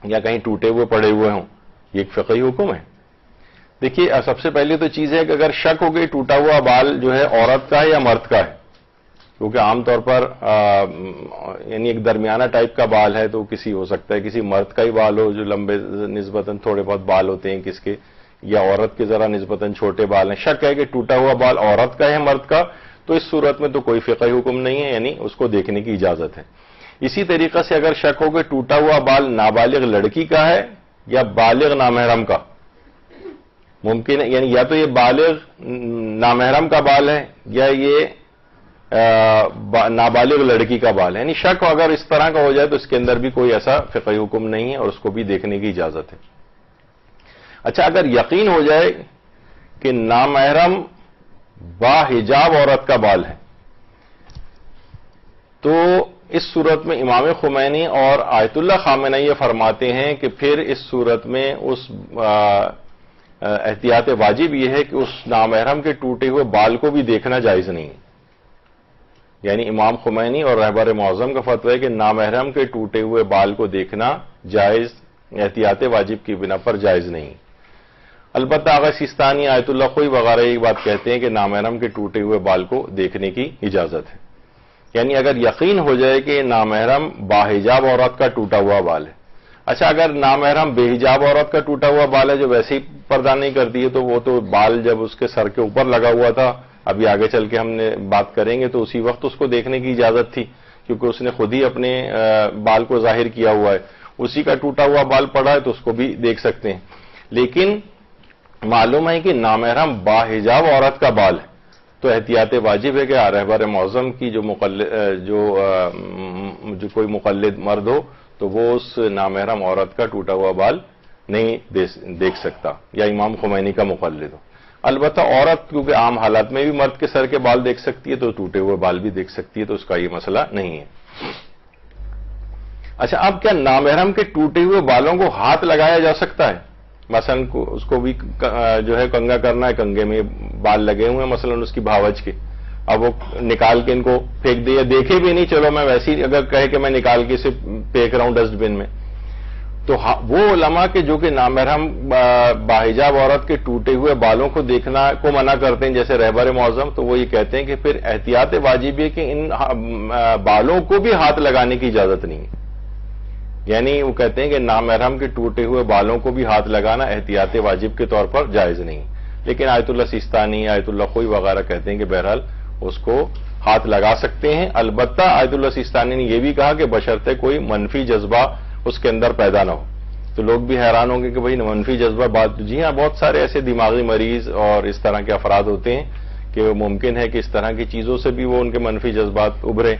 A: یا کہیں ٹوٹے ہوئے پڑے ہوئے ہوں؟ یہ ایک فقہی حکم ہے. دیکھیے سب سے پہلے تو چیز ہے کہ اگر شک ہو گئی ٹوٹا ہوا بال جو ہے عورت کا ہے یا مرد کا ہے، کیونکہ عام طور پر یعنی ایک درمیانہ ٹائپ کا بال ہے تو کسی ہو سکتا ہے کسی مرد کا ہی بال ہو جو لمبے نسبتاً تھوڑے بہت بال ہوتے ہیں کس کے، یا عورت کے ذرا نسبتاً چھوٹے بال ہیں. شک ہے کہ ٹوٹا ہوا بال عورت کا ہے مرد کا، تو اس صورت میں تو کوئی فقہی حکم نہیں ہے، یعنی اس کو دیکھنے کی اجازت ہے. اسی طریقے سے اگر شک ہو کہ ٹوٹا ہوا بال نابالغ لڑکی کا ہے یا بالغ نامحرم کا، ممکن ہے یعنی یا تو یہ بالغ نامحرم کا بال ہے یا یہ نابالغ لڑکی کا بال ہے، یعنی شک اگر اس طرح کا ہو جائے تو اس کے اندر بھی کوئی ایسا فقہی حکم نہیں ہے اور اس کو بھی دیکھنے کی اجازت ہے. اچھا، اگر یقین ہو جائے کہ نامحرم باحجاب عورت کا بال ہے تو اس صورت میں امام خمینی اور آیت اللہ خامنہ یہ فرماتے ہیں کہ پھر اس صورت میں اس احتیاط واجب یہ ہے کہ اس نامحرم کے ٹوٹے ہوئے بال کو بھی دیکھنا جائز نہیں ہے. یعنی امام خمینی اور رہبر معظم کا فتویٰ ہے کہ نامحرم کے ٹوٹے ہوئے بال کو دیکھنا جائز، احتیاط واجب کی بنا پر جائز نہیں. البتہ آغا سیستانی، آیت اللہ خوئی وغیرہ ایک بات کہتے ہیں کہ نامحرم کے ٹوٹے ہوئے بال کو دیکھنے کی اجازت ہے. یعنی اگر یقین ہو جائے کہ نامحرم باحجاب عورت کا ٹوٹا ہوا بال ہے. اچھا، اگر نامحرم بے حجاب عورت کا ٹوٹا ہوا بال ہے جو ویسے ہی پردہ نہیں کرتی ہے تو وہ تو بال جب اس کے سر کے اوپر لگا ہوا تھا، ابھی آگے چل کے ہم نے بات کریں گے، تو اسی وقت اس کو دیکھنے کی اجازت تھی کیونکہ اس نے خود ہی اپنے بال کو ظاہر کیا ہوا ہے. اسی کا ٹوٹا ہوا بال پڑا ہے تو اس کو بھی دیکھ سکتے ہیں. لیکن معلوم ہے کہ نامحرم باحجاب عورت کا بال ہے تو احتیاط واجب ہے کہ رہبر معظم کی جو کوئی مقلد مرد ہو تو وہ اس نامحرم عورت کا ٹوٹا ہوا بال نہیں دیکھ سکتا، یا امام خمینی کا مقلد ہو. البتہ عورت کیونکہ عام حالات میں بھی مرد کے سر کے بال دیکھ سکتی ہے تو ٹوٹے ہوئے بال بھی دیکھ سکتی ہے، تو اس کا یہ مسئلہ نہیں ہے. اچھا، اب کیا نامحرم کے ٹوٹے ہوئے بالوں کو ہاتھ لگایا جا سکتا ہے؟ مثلا اس کو بھی جو ہے کنگا کرنا ہے، کنگے میں بال لگے ہوئے ہیں مثلا اس کی بھاوج کے، اب وہ نکال کے ان کو پھینک دے یا دیکھے بھی نہیں، چلو میں ویسے ہی اگر کہے کہ میں نکال کے اسے پھینک رہا ہوں ڈسٹ بن میں، تو وہ علماء کے جو کہ نامحرم باحجاب عورت کے ٹوٹے ہوئے بالوں کو دیکھنا کو منع کرتے ہیں جیسے رہبر معظم، تو وہ یہ کہتے ہیں کہ پھر احتیاط واجب ہے کہ ان بالوں کو بھی ہاتھ لگانے کی اجازت نہیں ہے. یعنی وہ کہتے ہیں کہ نامحرم کے ٹوٹے ہوئے بالوں کو بھی ہاتھ لگانا احتیاط واجب کے طور پر جائز نہیں. لیکن آیت اللہ سیستانی، آیت اللہ خوئی وغیرہ کہتے ہیں کہ بہرحال اس کو ہاتھ لگا سکتے ہیں. البتہ آیت اللہ سیستانی نے یہ بھی کہا کہ بشرطے کوئی منفی جذبہ اس کے اندر پیدا نہ ہو. تو لوگ بھی حیران ہوں گے کہ بھئی منفی جذبہ بات، جی ہاں بہت سارے ایسے دماغی مریض اور اس طرح کے افراد ہوتے ہیں کہ ممکن ہے کہ اس طرح کی چیزوں سے بھی وہ ان کے منفی جذبات ابھرے.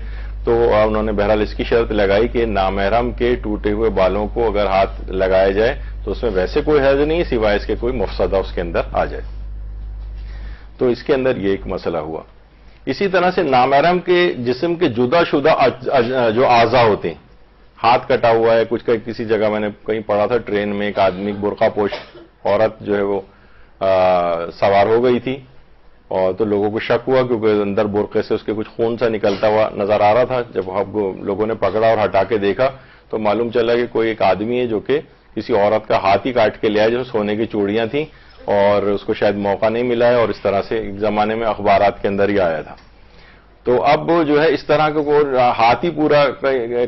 A: تو انہوں نے بہرحال اس کی شرط لگائی کہ نامحرم کے ٹوٹے ہوئے بالوں کو اگر ہاتھ لگایا جائے تو اس میں ویسے کوئی حرج نہیں سوائے اس کے کوئی مفسدہ اس کے اندر آ جائے. تو اس کے اندر یہ ایک مسئلہ ہوا. اسی طرح سے نامحرم کے جسم کے جدا شدہ جو اعضاء ہوتے ہیں، ہاتھ کٹا ہوا ہے کچھ، کسی جگہ میں نے کہیں پڑھا تھا ٹرین میں ایک آدمی برقع پوش عورت جو ہے وہ سوار ہو گئی تھی، اور تو لوگوں کو شک ہوا کیونکہ اندر برقعے سے اس کے کچھ خون سا نکلتا ہوا نظر آ رہا تھا. جب لوگوں نے پکڑا اور ہٹا کے دیکھا تو معلوم چلا کہ کوئی ایک آدمی ہے جو کہ کسی عورت کا ہاتھ ہی کاٹ کے لیا ہے، جو سونے کی چوڑیاں تھیں، اور اس کو شاید موقع نہیں ملا ہے، اور اس طرح سے ایک زمانے میں اخبارات کے اندر ہی آیا تھا. تو اب جو ہے اس طرح کا ہاتھ ہی پورا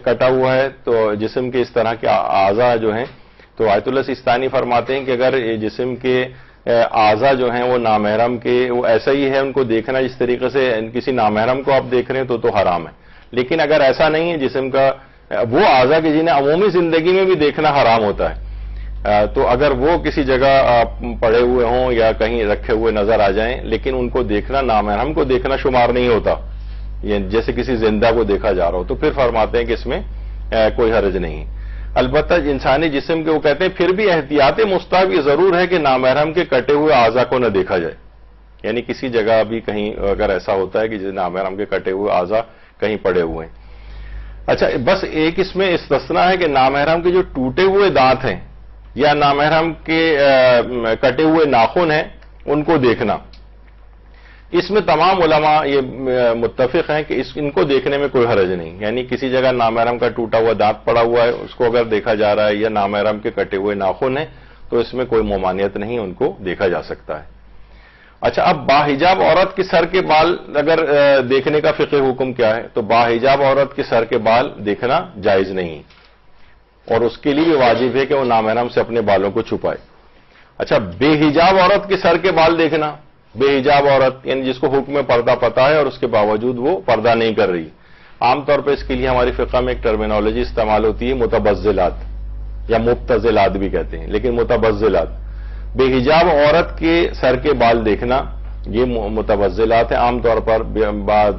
A: کٹا ہوا ہے تو جسم کے اس طرح کے اعضاء جو ہیں، تو آیت اللہ سیستانی فرماتے ہیں کہ اگر جسم کے اعضاء جو ہیں وہ نامحرم کے، وہ ایسا ہی ہے ان کو دیکھنا جس طریقے سے کسی نامحرم کو آپ دیکھ رہے ہیں تو حرام ہے. لیکن اگر ایسا نہیں ہے جسم کا وہ اعضاء کے جنہیں عمومی زندگی میں بھی دیکھنا حرام ہوتا ہے، تو اگر وہ کسی جگہ پڑے ہوئے ہوں یا کہیں رکھے ہوئے نظر آ جائیں لیکن ان کو دیکھنا نامحرم کو دیکھنا شمار نہیں ہوتا، جیسے کسی زندہ کو دیکھا جا رہا ہو، تو پھر فرماتے ہیں کہ اس میں کوئی حرج نہیں. البتہ انسانی جسم کے وہ کہتے ہیں پھر بھی احتیاط مستحب یہ ضرور ہے کہ نامحرم کے کٹے ہوئے اعضاء کو نہ دیکھا جائے. یعنی کسی جگہ بھی کہیں اگر ایسا ہوتا ہے کہ نامحرم کے کٹے ہوئے اعضاء کہیں پڑے ہوئے ہیں. اچھا، بس ایک اس میں استثناء ہے کہ نامحرم کے جو ٹوٹے ہوئے دانت ہیں یا نامحرم کے کٹے ہوئے ناخن ہیں ان کو دیکھنا. اس میں تمام علماء یہ متفق ہیں کہ ان کو دیکھنے میں کوئی حرج نہیں. یعنی کسی جگہ نامحرم کا ٹوٹا ہوا دانت پڑا ہوا ہے اس کو اگر دیکھا جا رہا ہے یا نامحرم کے کٹے ہوئے ناخن ہیں تو اس میں کوئی ممانعت نہیں، ان کو دیکھا جا سکتا ہے. اچھا، اب باحجاب عورت کے سر کے بال اگر دیکھنے کا فقہی حکم کیا ہے؟ تو باحجاب عورت کے سر کے بال دیکھنا جائز نہیں، اور اس کے لیے بھی واجب ہے کہ وہ نامحرم سے اپنے بالوں کو چھپائے۔ اچھا، بے حجاب عورت کے سر کے بال دیکھنا، بے حجاب عورت یعنی جس کو حکم پردہ پتا ہے اور اس کے باوجود وہ پردہ نہیں کر رہی، عام طور پہ اس کے لیے ہماری فقہ میں ایک ٹرمینالوجی استعمال ہوتی ہے متبذلات یا مبتذلات بھی کہتے ہیں، لیکن متبذلات، بے حجاب عورت کے سر کے بال دیکھنا یہ متبذلات ہیں۔ عام طور پر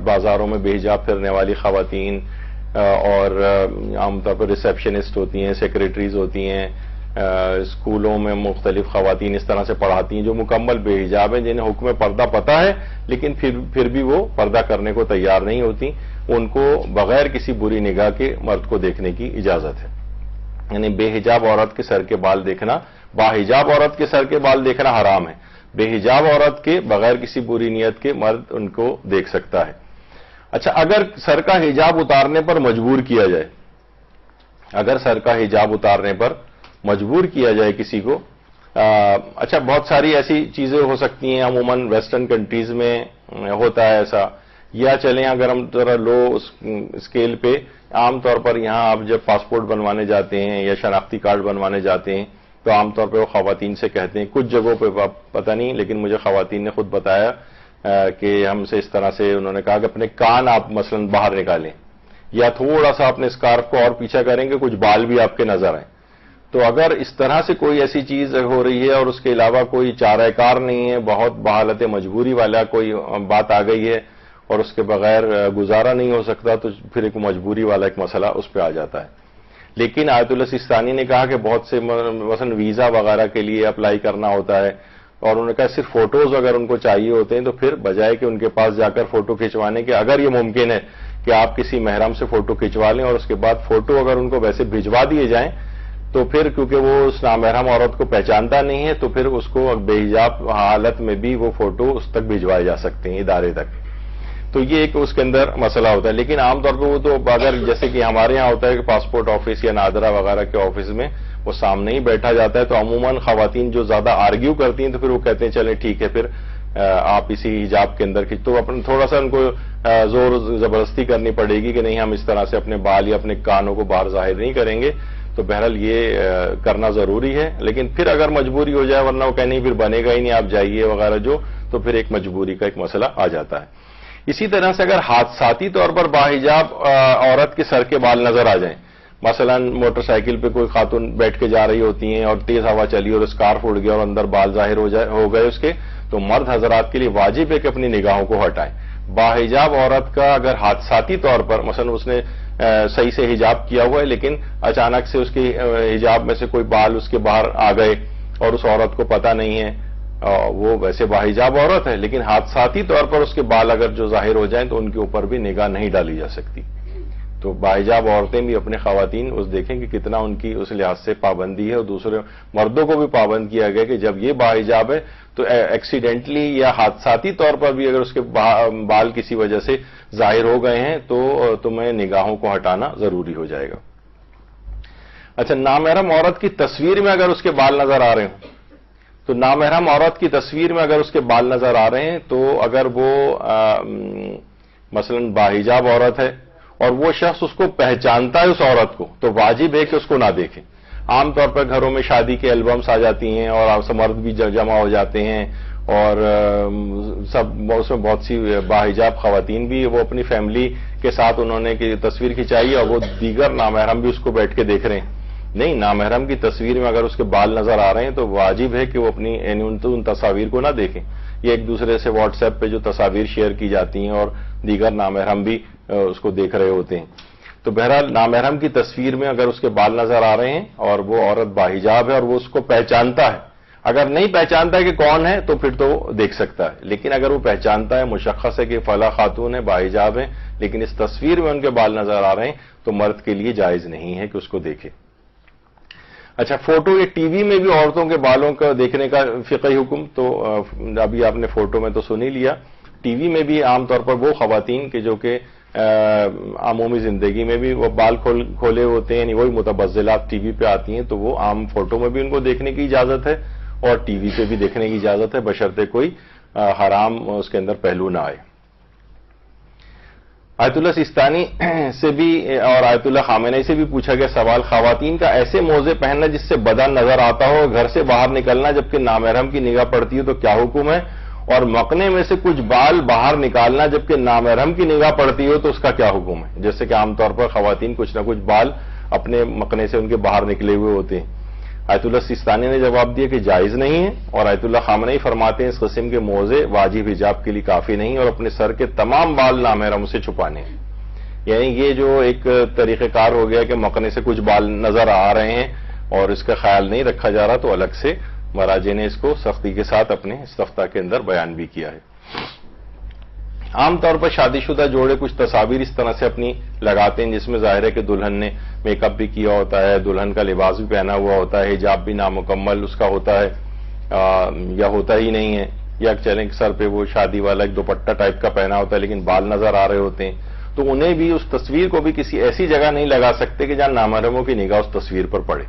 A: بازاروں میں بے حجاب پھرنے والی خواتین اور عام طور پر ریسیپشنسٹ ہوتی ہیں، سیکریٹریز ہوتی ہیں، اسکولوں میں مختلف خواتین اس طرح سے پڑھاتی ہیں جو مکمل بے حجاب ہیں، جنہیں حکم پردہ پتا ہے لیکن پھر بھی وہ پردہ کرنے کو تیار نہیں ہوتی، ان کو بغیر کسی بری نگاہ کے مرد کو دیکھنے کی اجازت ہے۔ یعنی بے حجاب عورت کے سر کے بال دیکھنا، باحجاب عورت کے سر کے بال دیکھنا حرام ہے، بے حجاب عورت کے بغیر کسی بری نیت کے مرد ان کو دیکھ سکتا ہے۔ اچھا، اگر سر کا حجاب اتارنے پر مجبور کیا جائے، اگر سر کا حجاب اتارنے پر مجبور کیا جائے کسی کو، اچھا بہت ساری ایسی چیزیں ہو سکتی ہیں، عموماً ویسٹرن کنٹریز میں ہوتا ہے ایسا، یا چلیں اگر ہم ذرا لو اسکیل پہ، عام طور پر یہاں آپ جب پاسپورٹ بنوانے جاتے ہیں یا شناختی کارڈ بنوانے جاتے ہیں تو عام طور پہ وہ خواتین سے کہتے ہیں، کچھ جگہوں پہ پتہ نہیں لیکن مجھے خواتین نے خود بتایا کہ ہم سے اس طرح سے انہوں نے کہا کہ اپنے کان آپ مثلا باہر نکالیں یا تھوڑا سا اپنے اسکارف کو اور پیچھے کریں گے کچھ بال بھی آپ کے نظر آئیں۔ تو اگر اس طرح سے کوئی ایسی چیز ہو رہی ہے اور اس کے علاوہ کوئی چارہ کار نہیں ہے، بہت بحالت مجبوری والا کوئی بات آ گئی ہے اور اس کے بغیر گزارا نہیں ہو سکتا، تو پھر ایک مجبوری والا ایک مسئلہ اس پہ آ جاتا ہے۔ لیکن آیت اللہ سستانی نے کہا کہ بہت سے مثلا ویزا وغیرہ کے لیے اپلائی کرنا ہوتا ہے اور انہوں نے کہا صرف فوٹوز اگر ان کو چاہیے ہوتے ہیں تو پھر بجائے کہ ان کے پاس جا کر فوٹو کھنچوانے کے، اگر یہ ممکن ہے کہ آپ کسی محرم سے فوٹو کھنچوا لیں اور اس کے بعد فوٹو اگر ان کو ویسے بھجوا دیے جائیں تو پھر کیونکہ وہ اس نامحرم عورت کو پہچانتا نہیں ہے تو پھر اس کو بے حجاب حالت میں بھی وہ فوٹو اس تک بھجوائے جا سکتے ہیں ادارے تک، تو یہ ایک اس کے اندر مسئلہ ہوتا ہے۔ لیکن عام طور پہ وہ تو اگر جیسے کہ ہمارے یہاں ہوتا ہے کہ پاسپورٹ آفس یا نادرا وغیرہ کے آفس میں وہ سامنے ہی بیٹھا جاتا ہے، تو عموماً خواتین جو زیادہ آرگیو کرتی ہیں تو پھر وہ کہتے ہیں چلیں ٹھیک ہے پھر آپ اسی حجاب کے اندر تو اپنا تھوڑا سا ان کو زور زبردستی کرنی پڑے گی کہ نہیں ہم اس طرح سے اپنے بال یا اپنے کانوں کو باہر ظاہر نہیں کریں گے، تو بہرحال یہ کرنا ضروری ہے۔ لیکن پھر اگر مجبوری ہو جائے ورنہ وہ کہیں نہیں پھر بنے گا ہی نہیں آپ جائیے وغیرہ جو، تو پھر ایک مجبوری کا ایک مسئلہ آ جاتا ہے۔ اسی طرح سے اگر حادثاتی طور پر باحجاب عورت کے سر کے بال نظر آ جائیں، مثلا موٹر سائیکل پہ کوئی خاتون بیٹھ کے جا رہی ہوتی ہیں اور تیز ہوا چلی اور اسکارف اڑ گیا اور اندر بال ظاہر ہو گئے اس کے، تو مرد حضرات کے لیے واجب ہے کہ اپنی نگاہوں کو ہٹائیں۔ باحجاب عورت کا اگر حادثاتی طور پر مثلا اس نے صحیح سے حجاب کیا ہوا ہے لیکن اچانک سے اس کی حجاب میں سے کوئی بال اس کے باہر آ گئے اور اس عورت کو پتہ نہیں ہے، وہ ویسے باحجاب عورت ہے لیکن حادثاتی طور پر اس کے بال اگر جو ظاہر ہو جائیں تو ان کے اوپر بھی نگاہ نہیں ڈالی جا سکتی۔ تو باحجاب عورتیں بھی اپنے خواتین اس دیکھیں کہ کتنا ان کی اس لحاظ سے پابندی ہے، اور دوسرے مردوں کو بھی پابند کیا گیا کہ جب یہ باحجاب ہے تو ایکسیڈنٹلی یا حادثاتی طور پر بھی اگر اس کے بال کسی وجہ سے ظاہر ہو گئے ہیں تو تمہیں نگاہوں کو ہٹانا ضروری ہو جائے گا۔ اچھا، نامحرم عورت کی تصویر میں اگر اس کے بال نظر آ رہے ہوں، تو نامحرم عورت کی تصویر میں اگر اس کے بال نظر آ رہے ہیں تو اگر وہ مثلا باحجاب عورت ہے اور وہ شخص اس کو پہچانتا ہے اس عورت کو، تو واجب ہے کہ اس کو نہ دیکھیں۔ عام طور پر گھروں میں شادی کے البمس آ جاتی ہیں اور مرد بھی جمع ہو جاتے ہیں اور سب اس میں بہت سی باحجاب خواتین بھی وہ اپنی فیملی کے ساتھ انہوں نے تصویر کھنچائی اور وہ دیگر نامحرم بھی اس کو بیٹھ کے دیکھ رہے ہیں۔ نہیں، نامحرم کی تصویر میں اگر اس کے بال نظر آ رہے ہیں تو واجب ہے کہ وہ اپنی ان تصاویر کو نہ دیکھیں۔ یہ ایک دوسرے سے واٹس ایپ پہ جو تصاویر شیئر کی جاتی ہیں اور دیگر نامحرم بھی اس کو دیکھ رہے ہوتے ہیں، تو بہرحال نامحرم کی تصویر میں اگر اس کے بال نظر آ رہے ہیں اور وہ عورت باحجاب ہے اور وہ اس کو پہچانتا ہے، اگر نہیں پہچانتا ہے کہ کون ہے تو پھر تو دیکھ سکتا ہے، لیکن اگر وہ پہچانتا ہے، مشخص ہے کہ فلاں خاتون ہے، باحجاب ہے، لیکن اس تصویر میں ان کے بال نظر آ رہے ہیں تو مرد کے لیے جائز نہیں ہے کہ اس کو دیکھے۔ اچھا، فوٹو یا ٹی وی میں بھی عورتوں کے بالوں کا دیکھنے کا فقہی حکم تو ابھی آپ نے فوٹو میں تو سن ہی لیا، ٹی وی میں بھی عام طور پر وہ خواتین کے جو کہ عمومی زندگی میں بھی وہ بال کھولے ہوتے ہیں، یعنی وہی متبذلات ٹی وی پہ آتی ہیں، تو وہ عام فوٹو میں بھی ان کو دیکھنے کی اجازت ہے اور ٹی وی پہ بھی دیکھنے کی اجازت ہے بشرطے کوئی حرام اس کے اندر پہلو نہ آئے. آیت اللہ سیستانی سے بھی اور آیت اللہ خامنئی سے بھی پوچھا گیا سوال، خواتین کا ایسے موزے پہننا جس سے بدن نظر آتا ہو، گھر سے باہر نکلنا جبکہ نامحرم کی نگاہ پڑتی ہو تو کیا حکم ہے، اور مقنے میں سے کچھ بال باہر نکالنا جبکہ نامحرم کی نگاہ پڑتی ہو تو اس کا کیا حکم ہے. جیسے کہ عام طور پر خواتین کچھ نہ کچھ بال اپنے مقنے سے ان کے باہر نکلے ہوئے ہوتے ہیں. آیت اللہ سیستانی نے جواب دیا کہ جائز نہیں ہے، اور آیت اللہ خامنئی فرماتے ہیں اس قسم کے موزے واجب حجاب کے لیے کافی نہیں اور اپنے سر کے تمام بال نامحرم سے چھپانے ہیں. یعنی یہ جو ایک طریقہ کار ہو گیا کہ مقنے سے کچھ بال نظر آ رہے ہیں اور اس کا خیال نہیں رکھا جا رہا، تو الگ سے مراجع نے اس کو سختی کے ساتھ اپنے استفتاء کے اندر بیان بھی کیا ہے. عام طور پر شادی شدہ جوڑے کچھ تصاویر اس طرح سے اپنی لگاتے ہیں جس میں ظاہر ہے کہ دلہن نے میک اپ بھی کیا ہوتا ہے، دلہن کا لباس بھی پہنا ہوا ہوتا ہے، حجاب بھی نامکمل اس کا ہوتا ہے یا ہوتا ہی نہیں ہے، یا چلیں سر پہ وہ شادی والا ایک دوپٹہ ٹائپ کا پہنا ہوتا ہے لیکن بال نظر آ رہے ہوتے ہیں، تو انہیں بھی اس تصویر کو بھی کسی ایسی جگہ نہیں لگا سکتے کہ جہاں نامحرموں کی نگاہ اس تصویر پر پڑے.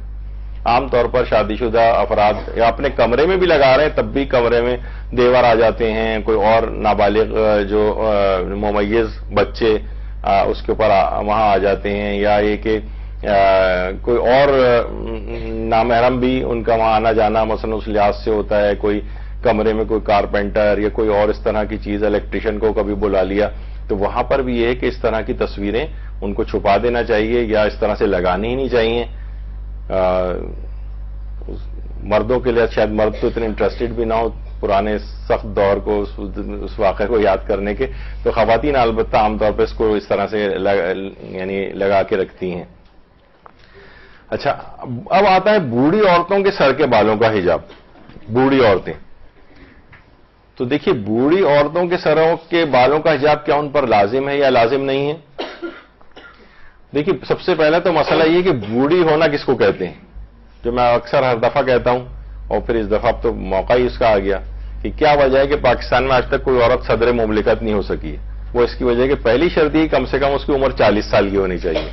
A: عام طور پر شادی شدہ افراد یا اپنے کمرے میں بھی لگا رہے ہیں تب بھی کمرے میں دیور آ جاتے ہیں، کوئی اور نابالغ جو ممیز بچے اس کے اوپر وہاں آ جاتے ہیں، یا یہ کہ کوئی اور نامحرم بھی ان کا وہاں آنا جانا مثلا اس لحاظ سے ہوتا ہے، کوئی کمرے میں کوئی کارپینٹر یا کوئی اور اس طرح کی چیز الیکٹریشین کو کبھی بلا لیا، تو وہاں پر بھی یہ ہے کہ اس طرح کی تصویریں ان کو چھپا دینا چاہیے یا اس طرح سے لگانی ہی نہیں چاہیے. مردوں کے لیے شاید مرد تو اتنے انٹرسٹڈ بھی نہ ہو پرانے سخت دور کو اس واقعے کو یاد کرنے کے، تو خواتین البتہ عام طور پہ اس کو اس طرح سے یعنی لگا کے رکھتی ہیں. اچھا، اب آتا ہے بوڑھی عورتوں کے سر کے بالوں کا حجاب. بوڑھی عورتیں، تو دیکھیے بوڑھی عورتوں کے سروں کے بالوں کا حجاب کیا ان پر لازم ہے یا لازم نہیں ہے؟ دیکھیے سب سے پہلا تو مسئلہ یہ کہ بوڑھی ہونا کس کو کہتے ہیں، جو میں اکثر ہر دفعہ کہتا ہوں اور پھر اس دفعہ اب تو موقع ہی اس کا آ گیا کہ کیا وجہ ہے کہ پاکستان میں آج تک کوئی عورت صدر مملکت نہیں ہو سکی ہے. وہ اس کی وجہ ہے کہ پہلی شرط ہی کم سے کم اس کی عمر 40 سال کی ہونی چاہیے،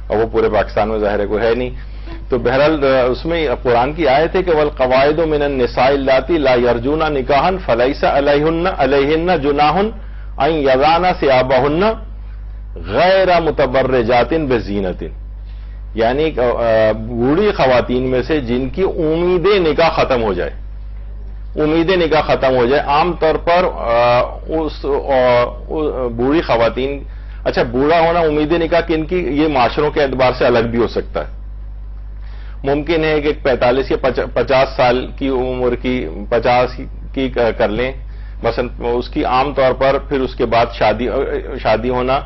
A: اور وہ پورے پاکستان میں ظاہر ہے کوئی ہے نہیں. تو بہرحال اس میں قرآن کی آیت ہے کہ والقواعد من النساء اللاتی لا یرجون نکاحا فلیس علیہن جناح ان یضعن ثیابہن غیر متبرجات بزینت. یعنی بوڑھی خواتین میں سے جن کی امید نکاح ختم ہو جائے، امید نکاح ختم ہو جائے. عام طور پر اس بوڑھی خواتین، اچھا بوڑھا ہونا امید نکاح کن کی، یہ معاشروں کے اعتبار سے الگ بھی ہو سکتا ہے. ممکن ہے کہ 45 یا 50 سال کی عمر کی 50 کی کر لیں مثلا، اس کی عام طور پر پھر اس کے بعد شادی ہونا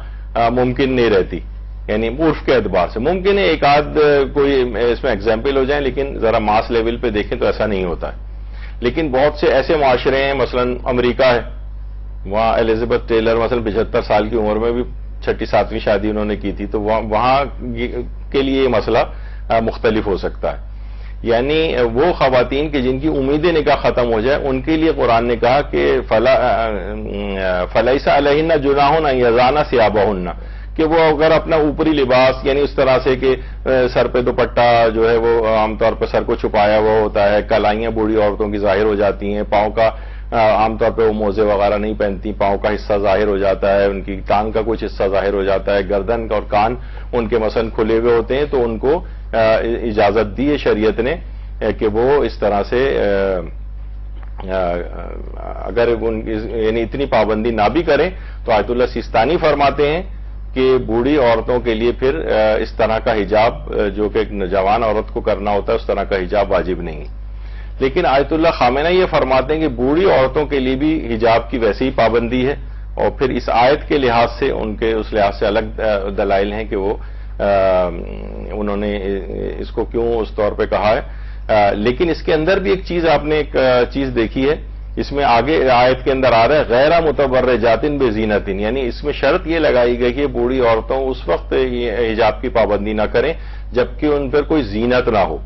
A: ممکن نہیں رہتی، یعنی عرف کے اعتبار سے ممکن ہے ایک آدھ کوئی اس میں ایگزامپل ہو جائیں، لیکن ذرا ماس لیول پہ دیکھیں تو ایسا نہیں ہوتا ہے. لیکن بہت سے ایسے معاشرے ہیں، مثلا امریکہ ہے، وہاں الزبتھ ٹیلر مثلا 75 سال کی عمر میں بھی 6 7ویں شادی انہوں نے کی تھی، تو وہاں کے لیے یہ مسئلہ مختلف ہو سکتا ہے. یعنی وہ خواتین کہ جن کی امید نکاح ختم ہو جائے ان کے لیے قرآن نے کہا کہ فلیس علیہن جناح ان یضعن ثیابہن، کہ وہ اگر اپنا اوپری لباس یعنی اس طرح سے کہ سر پہ دوپٹہ جو ہے وہ عام طور پہ سر کو چھپایا ہوا ہوتا ہے، کلائیاں بوڑھی عورتوں کی ظاہر ہو جاتی ہیں، پاؤں کا عام طور پہ وہ موزے وغیرہ نہیں پہنتی، پاؤں کا حصہ ظاہر ہو جاتا ہے، ان کی ٹانگ کا کچھ حصہ ظاہر ہو جاتا ہے، گردن اور کان ان کے مثلا کھلے ہوئے ہوتے ہیں، تو ان کو اجازت دی ہے شریعت نے کہ وہ اس طرح سے اگر یعنی اتنی پابندی نہ بھی کریں تو آیت اللہ سیستانی فرماتے ہیں کہ بوڑھی عورتوں کے لیے پھر اس طرح کا حجاب جو کہ ایک نوجوان عورت کو کرنا ہوتا ہے اس طرح کا حجاب واجب نہیں. لیکن آیت اللہ خامنئی یہ فرماتے ہیں کہ بوڑھی عورتوں کے لیے بھی حجاب کی ویسے ہی پابندی ہے، اور پھر اس آیت کے لحاظ سے ان کے اس لحاظ سے الگ دلائل ہیں کہ وہ انہوں نے اس کو کیوں اس طور پہ کہا ہے. لیکن اس کے اندر بھی ایک چیز آپ نے ایک چیز دیکھی ہے، اس میں آگے آیت کے اندر آ رہا ہے غیر متبرجات بزینت، یعنی اس میں شرط یہ لگائی گئی کہ بوڑھی عورتوں اس وقت حجاب کی پابندی نہ کریں جبکہ ان پر کوئی زینت نہ ہو.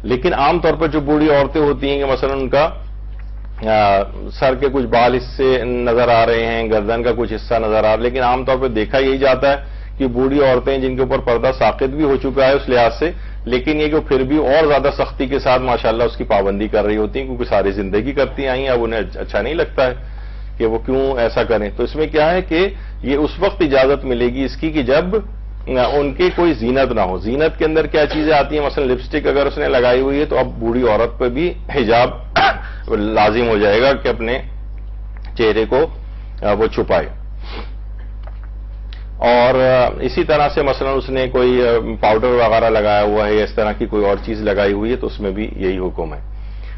A: لیکن عام طور پر جو بوڑھی عورتیں ہوتی ہیں کہ مثلا ان کا سر کے کچھ بال حصے نظر آ رہے ہیں، گردن کا کچھ حصہ نظر آ رہا ہے، لیکن عام طور پہ دیکھا یہی جاتا ہے کہ بوڑھی عورتیں جن کے اوپر پردہ ساقط بھی ہو چکا ہے اس لحاظ سے، لیکن یہ کہ پھر بھی اور زیادہ سختی کے ساتھ ماشاءاللہ اس کی پابندی کر رہی ہوتی ہیں، کیونکہ ساری زندگی کرتی آئی ہیں، اب انہیں اچھا نہیں لگتا ہے کہ وہ کیوں ایسا کریں. تو اس میں کیا ہے کہ یہ اس وقت اجازت ملے گی اس کی کہ جب ان کی کوئی زینت نہ ہو. زینت کے اندر کیا چیزیں آتی ہیں؟ مثلا لپسٹک اگر اس نے لگائی ہوئی ہے تو اب بوڑھی عورت پہ بھی حجاب لازم ہو جائے گا کہ اپنے چہرے کو وہ چھپائے. اور اسی طرح سے مثلا اس نے کوئی پاؤڈر وغیرہ لگایا ہوا ہے یا اس طرح کی کوئی اور چیز لگائی ہوئی ہے تو اس میں بھی یہی حکم ہے.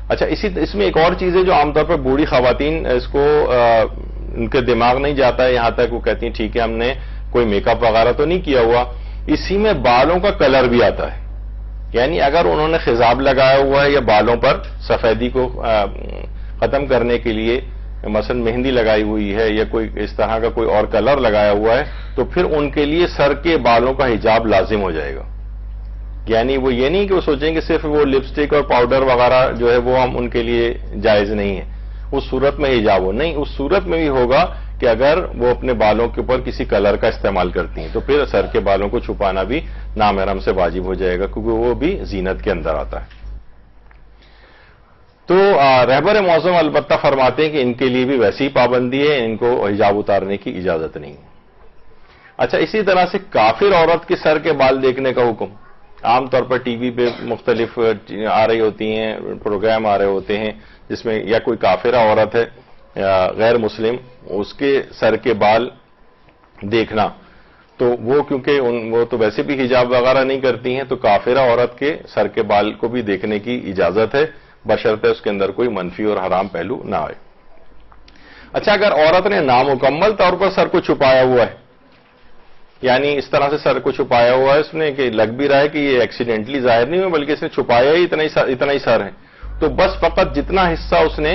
A: اچھا، اس میں ایک اور چیز ہے جو عام طور پر بوڑھی خواتین اس کو ان کے دماغ نہیں جاتا ہے، یہاں تک وہ کہتی ہیں ٹھیک ہے ہم نے کوئی میک اپ وغیرہ تو نہیں کیا ہوا. اسی میں بالوں کا کلر بھی آتا ہے. یعنی اگر انہوں نے خضاب لگایا ہوا ہے یا بالوں پر سفیدی کو ختم کرنے کے لیے مثلا مہندی لگائی ہوئی ہے یا کوئی اس طرح کا کوئی اور کلر لگایا ہوا ہے تو پھر ان کے لیے سر کے بالوں کا حجاب لازم ہو جائے گا. یعنی وہ یہ نہیں کہ وہ سوچیں کہ صرف وہ لپسٹک اور پاؤڈر وغیرہ جو ہے وہ ہم ان کے لیے جائز نہیں ہے، اس صورت میں حجاب ہو نہیں، اس صورت میں بھی ہوگا کہ اگر وہ اپنے بالوں کے اوپر کسی کلر کا استعمال کرتی ہیں تو پھر سر کے بالوں کو چھپانا بھی نامحرم سے واجب ہو جائے گا، کیونکہ وہ بھی زینت کے اندر آتا ہے. تو رہبر معظم البتہ فرماتے ہیں کہ ان کے لیے بھی ویسی پابندی ہے، ان کو حجاب اتارنے کی اجازت نہیں ہے. اچھا، اسی طرح سے کافر عورت کے سر کے بال دیکھنے کا حکم. عام طور پر ٹی وی پہ مختلف آ رہی ہوتی ہیں، پروگرام آ رہے ہوتے ہیں جس میں یا کوئی کافرہ عورت ہے یا غیر مسلم، اس کے سر کے بال دیکھنا، تو وہ کیونکہ وہ تو ویسے بھی حجاب وغیرہ نہیں کرتی ہیں تو کافرہ عورت کے سر کے بال کو بھی دیکھنے کی اجازت ہے، بشرطے اس کے اندر کوئی منفی اور حرام پہلو نہ آئے. اچھا، اگر عورت نے نامکمل طور پر سر کو چھپایا ہوا ہے، یعنی اس طرح سے سر کو چھپایا ہوا ہے اس نے کہ لگ بھی رہا ہے کہ یہ ایکسیڈنٹلی ظاہر نہیں ہوا بلکہ اس نے چھپایا ہی اتنا ہی سر ہے، تو بس فقط جتنا حصہ اس نے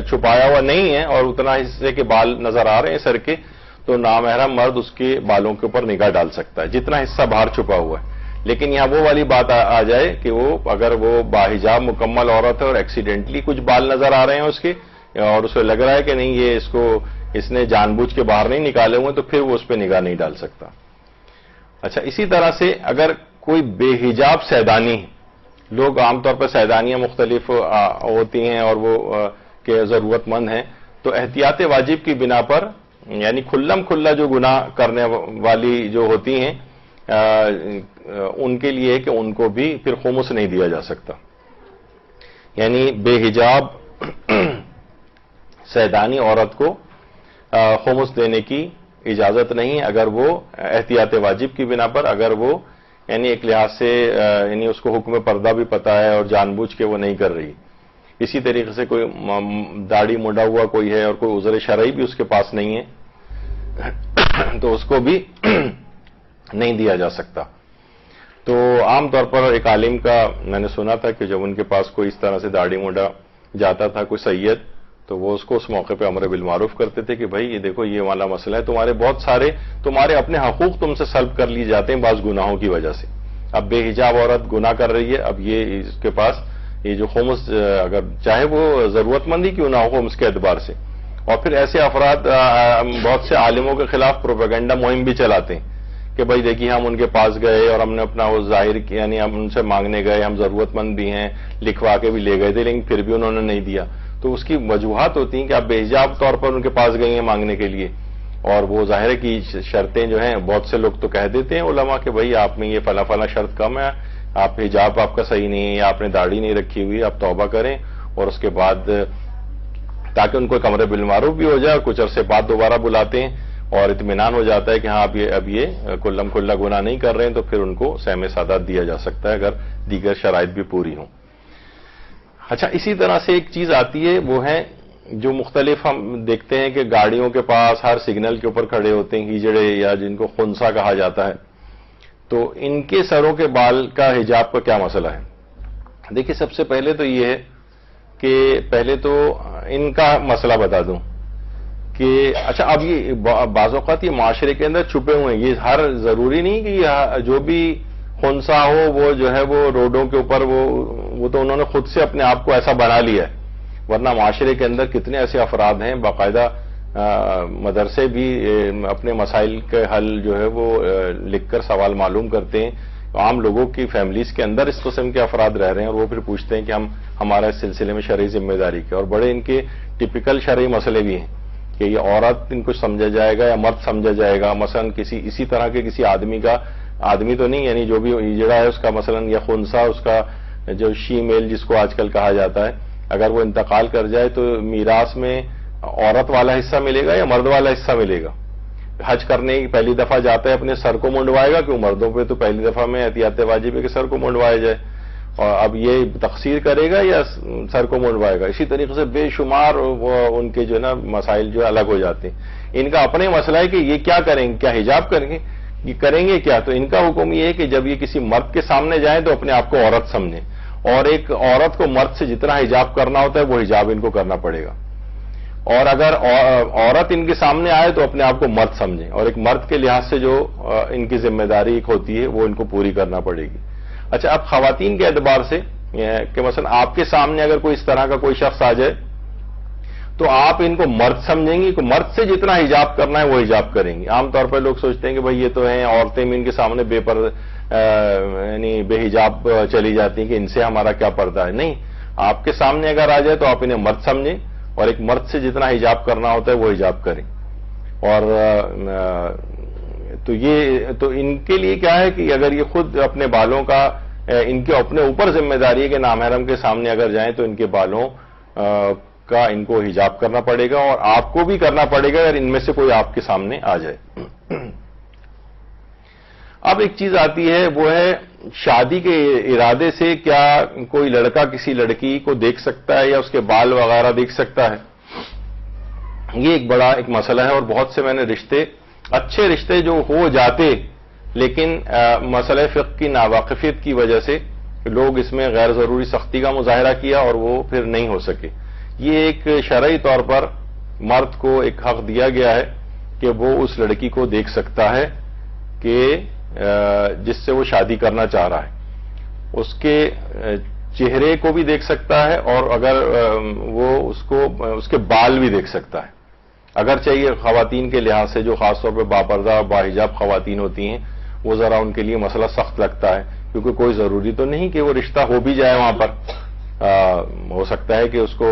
A: چھپایا ہوا نہیں ہے اور اتنا حصے کے بال نظر آ رہے ہیں سر کے، تو نامحرم مرد اس کے بالوں کے اوپر نگاہ ڈال سکتا ہے جتنا حصہ باہر چھپا ہوا ہے. لیکن یہاں وہ والی بات آ جائے کہ وہ اگر وہ باحجاب مکمل عورت ہے اور ایکسیڈنٹلی کچھ بال نظر آ رہے ہیں اس کے اور اسے لگ رہا ہے کہ نہیں یہ اس نے جان بوجھ کے باہر نہیں نکالے ہوئے تو پھر وہ اس پہ نگاہ نہیں ڈال سکتا. اچھا، اسی طرح سے اگر کوئی بے حجاب سیدانی، لوگ عام طور پر سیدانیاں مختلف ہوتی ہیں اور وہ کہ ضرورت مند ہیں، تو احتیاط واجب کی بنا پر یعنی کھلا جو گناہ کرنے والی جو ہوتی ہیں ان کے لیے کہ ان کو بھی پھر خمس نہیں دیا جا سکتا. یعنی بے حجاب سیدانی عورت کو خمس دینے کی اجازت نہیں اگر وہ احتیاط واجب کی بنا پر، اگر وہ یعنی ایک لحاظ سے یعنی اس کو حکم پردہ بھی پتہ ہے اور جان بوجھ کے وہ نہیں کر رہی. اسی طریقے سے کوئی داڑھی مڈا ہوا کوئی ہے اور کوئی عذر شرعی بھی اس کے پاس نہیں ہے تو اس کو بھی نہیں دیا جا سکتا. تو عام طور پر ایک عالم کا میں نے سنا تھا کہ جب ان کے پاس کوئی اس طرح سے داڑھی مڈا جاتا تھا کوئی سید تو وہ اس کو اس موقع پہ امر بالمعروف کرتے تھے کہ بھائی یہ دیکھو یہ والا مسئلہ ہے، تمہارے بہت سارے تمہارے اپنے حقوق تم سے سلب کر لی جاتے ہیں بعض گناہوں کی وجہ سے. اب بے حجاب عورت گناہ کر رہی ہے، اب یہ اس کے پاس یہ جو خمس اگر چاہے وہ ضرورت مند ہی کیوں نہ ہو خمس کے اعتبار سے، اور پھر ایسے افراد بہت سے عالموں کے خلاف پروپیگنڈا مہم بھی چلاتے ہیں کہ بھائی دیکھیے ہم ان کے پاس گئے اور ہم نے اپنا وہ ظاہر کیا، یعنی ہم ان سے مانگنے گئے، ہم ضرورت مند بھی ہیں، لکھوا کے بھی لے گئے تھے لیکن پھر بھی انہوں نے نہیں دیا. تو اس کی وجوہات ہوتی ہیں کہ آپ بے حجاب طور پر ان کے پاس گئی ہیں مانگنے کے لیے، اور وہ ظاہر کی شرطیں جو ہیں بہت سے لوگ تو کہہ دیتے ہیں علماء کہ بھئی آپ میں یہ فلاں شرط کم ہے، آپ حجاب آپ کا صحیح نہیں ہے یا آپ نے داڑھی نہیں رکھی ہوئی، آپ توبہ کریں اور اس کے بعد تاکہ ان کو ایک امر بالمعروف بھی ہو جائے اور کچھ عرصے بعد دوبارہ بلاتے ہیں اور اطمینان ہو جاتا ہے کہ ہاں اب یہ کھلا گناہ نہیں کر رہے ہیں تو پھر ان کو سہم سعادت دیا جا سکتا ہے اگر دیگر شرائط بھی پوری ہوں. اچھا، اسی طرح سے ایک چیز آتی ہے وہ ہے جو مختلف ہم دیکھتے ہیں کہ گاڑیوں کے پاس ہر سگنل کے اوپر کھڑے ہوتے ہیں ہیجڑے یا جن کو خنسا کہا جاتا ہے، تو ان کے سروں کے بال کا حجاب کا کیا مسئلہ ہے؟ دیکھیے سب سے پہلے تو یہ ہے کہ پہلے تو ان کا مسئلہ بتا دوں کہ اچھا اب یہ بعض اوقات یہ معاشرے کے اندر چھپے ہوئے ہیں، یہ ہر ضروری نہیں کہ یہ جو بھی خنسا ہو وہ جو ہے وہ روڈوں کے اوپر وہ تو انہوں نے خود سے اپنے آپ کو ایسا بنا لیا ہے، ورنہ معاشرے کے اندر کتنے ایسے افراد ہیں باقاعدہ مدرسے بھی اپنے مسائل کے حل جو ہے وہ لکھ کر سوال معلوم کرتے ہیں تو عام لوگوں کی فیملیز کے اندر اس قسم کے افراد رہ رہے ہیں اور وہ پھر پوچھتے ہیں کہ ہمارا اس سلسلے میں شرعی ذمہ داری کیا، اور بڑے ان کے ٹپیکل شرعی مسئلے بھی ہیں کہ یہ عورت ان کو سمجھا جائے گا یا مرد سمجھا جائے گا. مثلا اسی طرح کے کسی آدمی تو نہیں، یعنی جو بھی اجڑا ہے اس کا مثلا یا خنسا، اس کا جو شی میل جس کو آج کل کہا جاتا ہے، اگر وہ انتقال کر جائے تو میراث میں عورت والا حصہ ملے گا یا مرد والا حصہ ملے گا؟ حج کرنے کی پہلی دفعہ جاتا ہے اپنے سر کو منڈوائے گا، کیوں مردوں پہ تو پہلی دفعہ میں احتیاط واجب ہے کہ سر کو منڈوایا جائے، اور اب یہ تقصیر کرے گا یا سر کو منڈوائے گا؟ اسی طریقے سے بے شمار ان کے جو نا مسائل جو الگ ہو جاتے ہیں. ان کا اپنے مسئلہ ہے کہ یہ کیا کریں گے، کیا حجاب کریں گے، یہ کریں گے کیا؟ تو ان کا حکم یہ ہے کہ جب یہ کسی مرد کے سامنے جائیں تو اپنے آپ کو عورت سمجھیں، اور ایک عورت کو مرد سے جتنا حجاب کرنا ہوتا ہے وہ حجاب ان کو کرنا پڑے گا. اور اگر عورت ان کے سامنے آئے تو اپنے آپ کو مرد سمجھیں، اور ایک مرد کے لحاظ سے جو ان کی ذمہ داری ایک ہوتی ہے وہ ان کو پوری کرنا پڑے گی. اچھا، اب خواتین کے اعتبار سے کہ مثلا آپ کے سامنے اگر کوئی اس طرح کا کوئی شخص آ جائے تو آپ ان کو مرد سمجھیں گی کہ مرد سے جتنا حجاب کرنا ہے وہ حجاب کریں گی. عام طور پر لوگ سوچتے ہیں کہ بھئی یہ تو ہیں عورتیں بھی ان کے سامنے یعنی بے حجاب چلی جاتی ہیں کہ ان سے ہمارا کیا پردہ ہے. نہیں، آپ کے سامنے اگر آ جائے تو آپ انہیں مرد سمجھیں، اور ایک مرد سے جتنا حجاب کرنا ہوتا ہے وہ حجاب کریں. اور تو ان کے لیے کیا ہے کہ اگر یہ خود اپنے بالوں کا ان کے اپنے اوپر ذمہ داری ہے کہ نامحرم کے سامنے اگر جائیں تو ان کے بالوں کا ان کو حجاب کرنا پڑے گا، اور آپ کو بھی کرنا پڑے گا اگر ان میں سے کوئی آپ کے سامنے آ جائے. اب ایک چیز آتی ہے، وہ ہے شادی کے ارادے سے کیا کوئی لڑکا کسی لڑکی کو دیکھ سکتا ہے یا اس کے بال وغیرہ دیکھ سکتا ہے؟ یہ ایک بڑا ایک مسئلہ ہے، اور بہت سے میں نے اچھے رشتے جو ہو جاتے لیکن مسئلہ فقہ کی ناواقفیت کی وجہ سے لوگ اس میں غیر ضروری سختی کا مظاہرہ کیا اور وہ پھر نہیں ہو سکے. یہ ایک شرعی طور پر مرد کو ایک حق دیا گیا ہے کہ وہ اس لڑکی کو دیکھ سکتا ہے کہ جس سے وہ شادی کرنا چاہ رہا ہے، اس کے چہرے کو بھی دیکھ سکتا ہے، اور اگر وہ اس کے بال بھی دیکھ سکتا ہے. اگر چاہیے خواتین کے لحاظ سے جو خاص طور پہ باپردہ باحجاب خواتین ہوتی ہیں وہ ذرا ان کے لیے مسئلہ سخت لگتا ہے، کیونکہ کوئی ضروری تو نہیں کہ وہ رشتہ ہو بھی جائے وہاں پر. ہو سکتا ہے کہ اس کو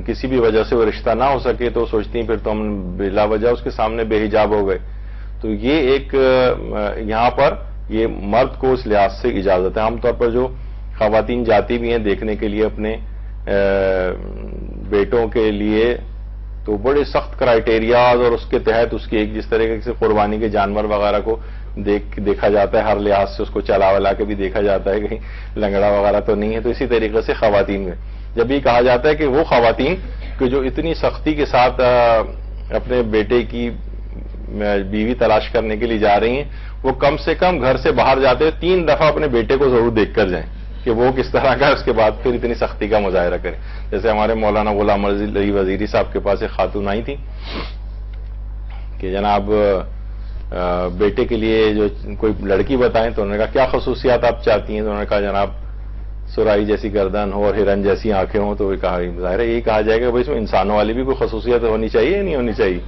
A: کسی بھی وجہ سے وہ رشتہ نہ ہو سکے تو سوچتی ہیں پھر تو ہم بلا وجہ اس کے سامنے بے حجاب ہو گئے. تو یہ ایک یہاں پر یہ مرد کو اس لحاظ سے اجازت ہے. عام طور پر جو خواتین جاتی بھی ہیں دیکھنے کے لیے اپنے بیٹوں کے لیے تو بڑے سخت کرائیٹیریاز اور اس کے تحت اس کی ایک جس طریقے سے قربانی کے جانور وغیرہ کو دیکھا جاتا ہے، ہر لحاظ سے اس کو چلا ولا کے بھی دیکھا جاتا ہے کہیں لنگڑا وغیرہ تو نہیں ہے. تو اسی طریقے سے خواتین میں جب یہ کہا جاتا ہے کہ وہ خواتین کہ جو اتنی سختی کے ساتھ اپنے بیٹے کی بیوی تلاش کرنے کے لیے جا رہی ہیں، وہ کم سے کم گھر سے باہر جاتے ہوئے 3 دفعہ اپنے بیٹے کو ضرور دیکھ کر جائیں کہ وہ کس طرح کا، اس کے بعد پھر اتنی سختی کا مظاہرہ کریں. جیسے ہمارے مولانا غلام علی وزیری صاحب کے پاس ایک خاتون آئی تھی کہ جناب بیٹے کے لیے جو کوئی لڑکی بتائیں، تو انہوں نے کہا کیا خصوصیات آپ چاہتی ہیں؟ تو انہوں نے کہا جناب سرائی جیسی گردن ہو اور ہرن جیسی آنکھیں ہوں. تو وہ کہا ظاہر ہے یہی کہا جائے گا بھائی اس میں انسانوں والی بھی کوئی خصوصیت ہونی چاہیے یا نہیں ہونی چاہیے.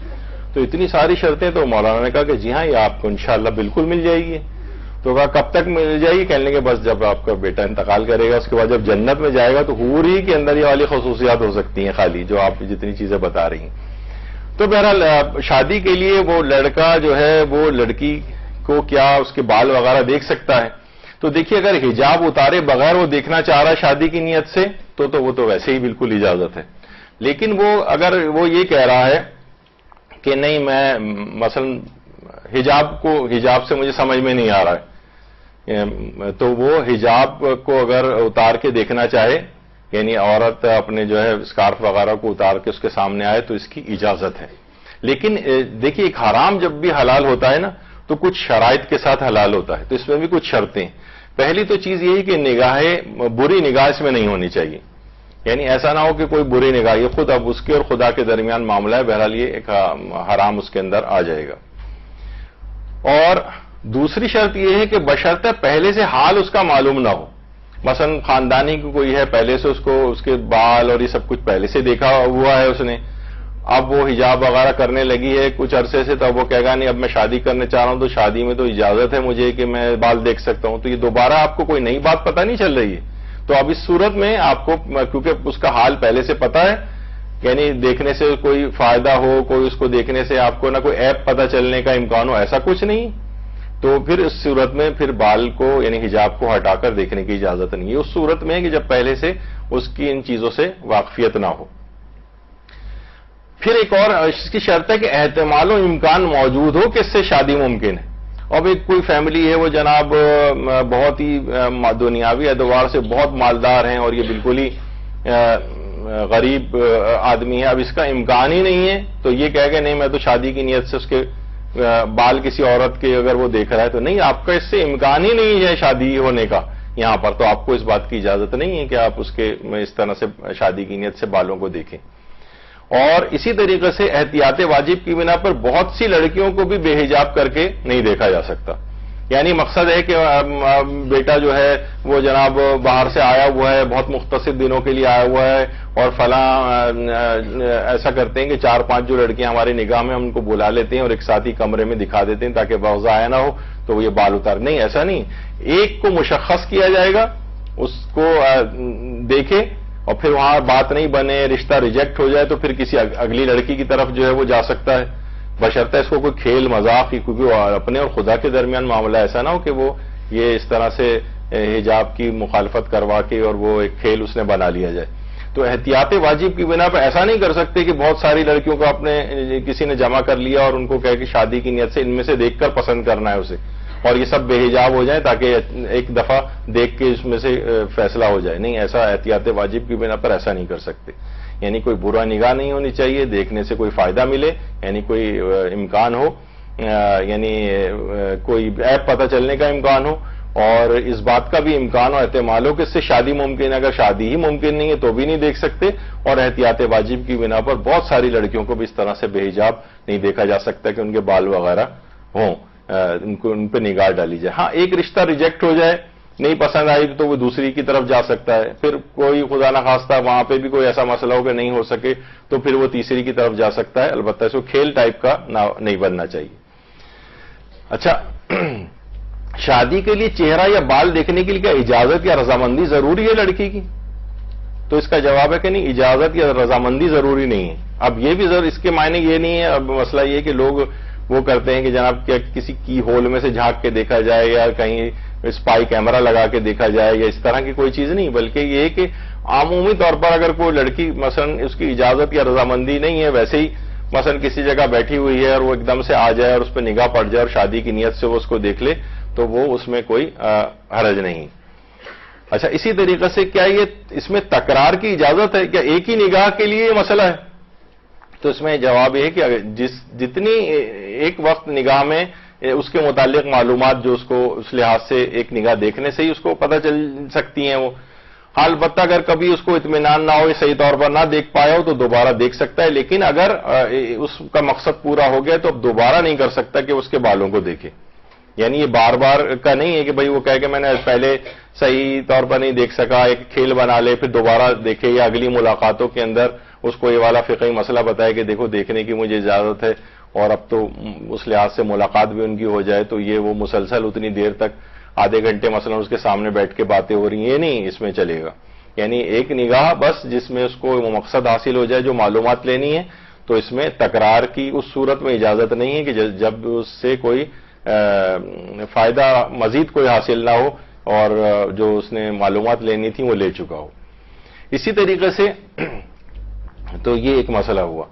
A: تو اتنی ساری شرطیں. تو مولانا نے کہا کہ جی ہاں یہ آپ کو انشاءاللہ بالکل مل جائے گی. تو کہا کب تک مل جائے گی؟ کہنے لگے بس جب آپ کا بیٹا انتقال کرے گا اس کے بعد جب جنت میں جائے گا تو حور ہی کے اندر یہ والی خصوصیات ہو سکتی ہیں خالی جو آپ جتنی چیزیں بتا رہی ہیں. تو بہرحال شادی کے لیے وہ لڑکا جو ہے وہ لڑکی کو کیا اس کے بال وغیرہ دیکھ سکتا ہے؟ تو دیکھیے اگر حجاب اتارے بغیر وہ دیکھنا چاہ رہا ہے شادی کی نیت سے تو وہ تو ویسے ہی بالکل اجازت ہے. لیکن وہ اگر وہ یہ کہہ رہا ہے کہ نہیں میں مثلا حجاب سے مجھے سمجھ میں نہیں آ رہا ہے، تو وہ حجاب کو اگر اتار کے دیکھنا چاہے، یعنی عورت اپنے جو ہے اسکارف وغیرہ کو اتار کے اس کے سامنے آئے تو اس کی اجازت ہے. لیکن دیکھیے ایک حرام جب بھی حلال ہوتا ہے نا تو کچھ شرائط کے ساتھ حلال ہوتا ہے. تو اس میں بھی کچھ شرطیں. پہلی تو چیز یہی کہ بری نگاہ اس میں نہیں ہونی چاہیے. یعنی ایسا نہ ہو کہ کوئی بری نگاہ، یہ خود اب اس کے اور خدا کے درمیان معاملہ ہے، بہرحال یہ ایک حرام اس کے اندر آ جائے گا. اور دوسری شرط یہ ہے کہ بشرطہ پہلے سے حال اس کا معلوم نہ ہو. مثلا خاندانی کی کوئی ہے، پہلے سے اس کے بال اور یہ سب کچھ پہلے سے دیکھا ہوا ہے اس نے، اب وہ حجاب وغیرہ کرنے لگی ہے کچھ عرصے سے، تو اب وہ کہے گا نہیں اب میں شادی کرنے چاہ رہا ہوں تو شادی میں تو اجازت ہے مجھے کہ میں بال دیکھ سکتا ہوں، تو یہ دوبارہ آپ کو کوئی نئی بات پتہ نہیں چل رہی ہے. تو اب اس صورت میں آپ کو، کیونکہ اس کا حال پہلے سے پتہ ہے، یعنی دیکھنے سے کوئی فائدہ ہو، کوئی اس کو دیکھنے سے آپ کو نہ کوئی ایپ پتہ چلنے کا امکان ہو، ایسا کچھ نہیں، تو پھر اس صورت میں پھر بال کو یعنی حجاب کو ہٹا کر دیکھنے کی اجازت نہیں ہے. اس صورت میں کہ جب پہلے سے اس کی ان چیزوں سے واقفیت نہ ہو. پھر ایک اور اس کی شرط ہے کہ احتمال و امکان موجود ہو کہ اس سے شادی ممکن ہے. اب ایک کوئی فیملی ہے وہ جناب بہت ہی دنیاوی اعتبار سے بہت مالدار ہیں اور یہ بالکل ہی غریب آدمی ہے، اب اس کا امکان ہی نہیں ہے، تو یہ کہے کہ نہیں میں تو شادی کی نیت سے اس کے بال کسی عورت کے اگر وہ دیکھ رہا ہے تو نہیں، آپ کا اس سے امکان ہی نہیں ہے شادی ہونے کا یہاں پر، تو آپ کو اس بات کی اجازت نہیں ہے کہ آپ اس کے اس طرح سے شادی کی نیت سے بالوں کو دیکھیں. اور اسی طریقے سے احتیاط واجب کی بنا پر بہت سی لڑکیوں کو بھی بے حجاب کر کے نہیں دیکھا جا سکتا. یعنی مقصد ہے کہ بیٹا جو ہے وہ جناب باہر سے آیا ہوا ہے، بہت مختصر دنوں کے لیے آیا ہوا ہے، اور فلاں ایسا کرتے ہیں کہ 4-5 جو لڑکیاں ہماری نگاہ میں ہم ان کو بلا لیتے ہیں اور ایک ساتھ ہی کمرے میں دکھا دیتے ہیں تاکہ بغض آیا نہ ہو تو وہ یہ بال اتار. نہیں، ایسا نہیں، ایک کو مشخص کیا جائے گا، اس کو دیکھے اور پھر وہاں بات نہیں بنے، رشتہ ریجیکٹ ہو جائے تو پھر کسی اگلی لڑکی کی طرف جو ہے وہ جا سکتا ہے، بشرطہ اس کو کوئی کھیل مذاق کی، کیونکہ اپنے اور خدا کے درمیان معاملہ ایسا نہ ہو کہ وہ یہ اس طرح سے حجاب کی مخالفت کروا کے اور وہ ایک کھیل اس نے بنا لیا جائے. تو احتیاط واجب کی بنا پر ایسا نہیں کر سکتے کہ بہت ساری لڑکیوں کو اپنے کسی نے جمع کر لیا اور ان کو کہے کہ شادی کی نیت سے ان میں سے دیکھ کر پسند کرنا ہے اسے، اور یہ سب بے حجاب ہو جائیں تاکہ ایک دفعہ دیکھ کے اس میں سے فیصلہ ہو جائے. نہیں، ایسا احتیاط واجب کی بنا پر ایسا نہیں کر سکتے. یعنی کوئی برا نگاہ نہیں ہونی چاہیے، دیکھنے سے کوئی فائدہ ملے، یعنی کوئی امکان ہو، یعنی کوئی ایپ پتہ چلنے کا امکان ہو، اور اس بات کا بھی امکان ہو، احتمال ہو کہ اس سے شادی ممکن ہے. اگر شادی ہی ممکن نہیں ہے تو بھی نہیں دیکھ سکتے. اور احتیاط واجب کی بنا پر بہت ساری لڑکیوں کو بھی اس طرح سے بے حجاب نہیں دیکھا جا سکتا کہ ان کے بال وغیرہ ہوں، ان پہ نگاہ ڈالی جائے. ہاں، ایک رشتہ ریجیکٹ ہو جائے، نہیں پسند آئی تو وہ دوسری کی طرف جا سکتا ہے، پھر کوئی خدا نخواستہ وہاں پہ بھی کوئی ایسا مسئلہ ہو کہ نہیں ہو سکے تو پھر وہ تیسری کی طرف جا سکتا ہے. البتہ اس کو کھیل ٹائپ کا نہیں بننا چاہیے. اچھا، شادی کے لیے چہرہ یا بال دیکھنے کے لیے کیا اجازت یا رضامندی ضروری ہے لڑکی کی؟ تو اس کا جواب ہے کہ نہیں، اجازت یا رضامندی ضروری نہیں ہے. اب یہ بھی اس کے معنی یہ نہیں ہے، اب مسئلہ یہ کہ لوگ وہ کرتے ہیں کہ جناب کیا کسی کی ہول میں سے جھانک کے دیکھا جائے یا کہیں اسپائی کیمرہ لگا کے دیکھا جائے یا اس طرح کی کوئی چیز نہیں، بلکہ یہ ہے کہ عمومی طور پر اگر کوئی لڑکی مثلا اس کی اجازت یا رضامندی نہیں ہے، ویسے ہی مثلا کسی جگہ بیٹھی ہوئی ہے اور وہ ایک دم سے آ جائے اور اس پہ نگاہ پڑ جائے اور شادی کی نیت سے وہ اس کو دیکھ لے تو وہ اس میں کوئی حرج نہیں. اچھا، اسی طریقے سے کیا یہ اس میں تکرار کی اجازت ہے؟ کیا ایک ہی نگاہ کے لیے یہ مسئلہ ہے؟ تو اس میں جواب یہ ہے کہ جتنی ایک وقت نگاہ میں اس کے متعلق معلومات جو اس کو اس لحاظ سے ایک نگاہ دیکھنے سے ہی اس کو پتہ چل سکتی ہیں وہ. البتہ اگر کبھی اس کو اطمینان نہ ہو، صحیح طور پر نہ دیکھ پایا ہو تو دوبارہ دیکھ سکتا ہے، لیکن اگر اس کا مقصد پورا ہو گیا تو اب دوبارہ نہیں کر سکتا کہ اس کے بالوں کو دیکھے. یعنی یہ بار بار کا نہیں ہے کہ بھئی وہ کہے کہ میں نے پہلے صحیح طور پر نہیں دیکھ سکا، ایک کھیل بنا لے پھر دوبارہ دیکھے، یا اگلی ملاقاتوں کے اندر اس کو یہ والا فقہی مسئلہ بتائے کہ دیکھو دیکھنے کی مجھے اجازت ہے اور اب تو اس لحاظ سے ملاقات بھی ان کی ہو جائے، تو یہ وہ مسلسل اتنی دیر تک آدھے گھنٹے مثلا اس کے سامنے بیٹھ کے باتیں ہو رہی ہیں، یہ نہیں اس میں چلے گا. یعنی ایک نگاہ بس جس میں اس کو وہ مقصد حاصل ہو جائے جو معلومات لینی ہے، تو اس میں تکرار کی اس صورت میں اجازت نہیں ہے کہ جب اس سے کوئی فائدہ مزید کوئی حاصل نہ ہو اور جو اس نے معلومات لینی تھی وہ لے چکا ہو. اسی طریقے سے تو یہ ایک مسئلہ ہوا.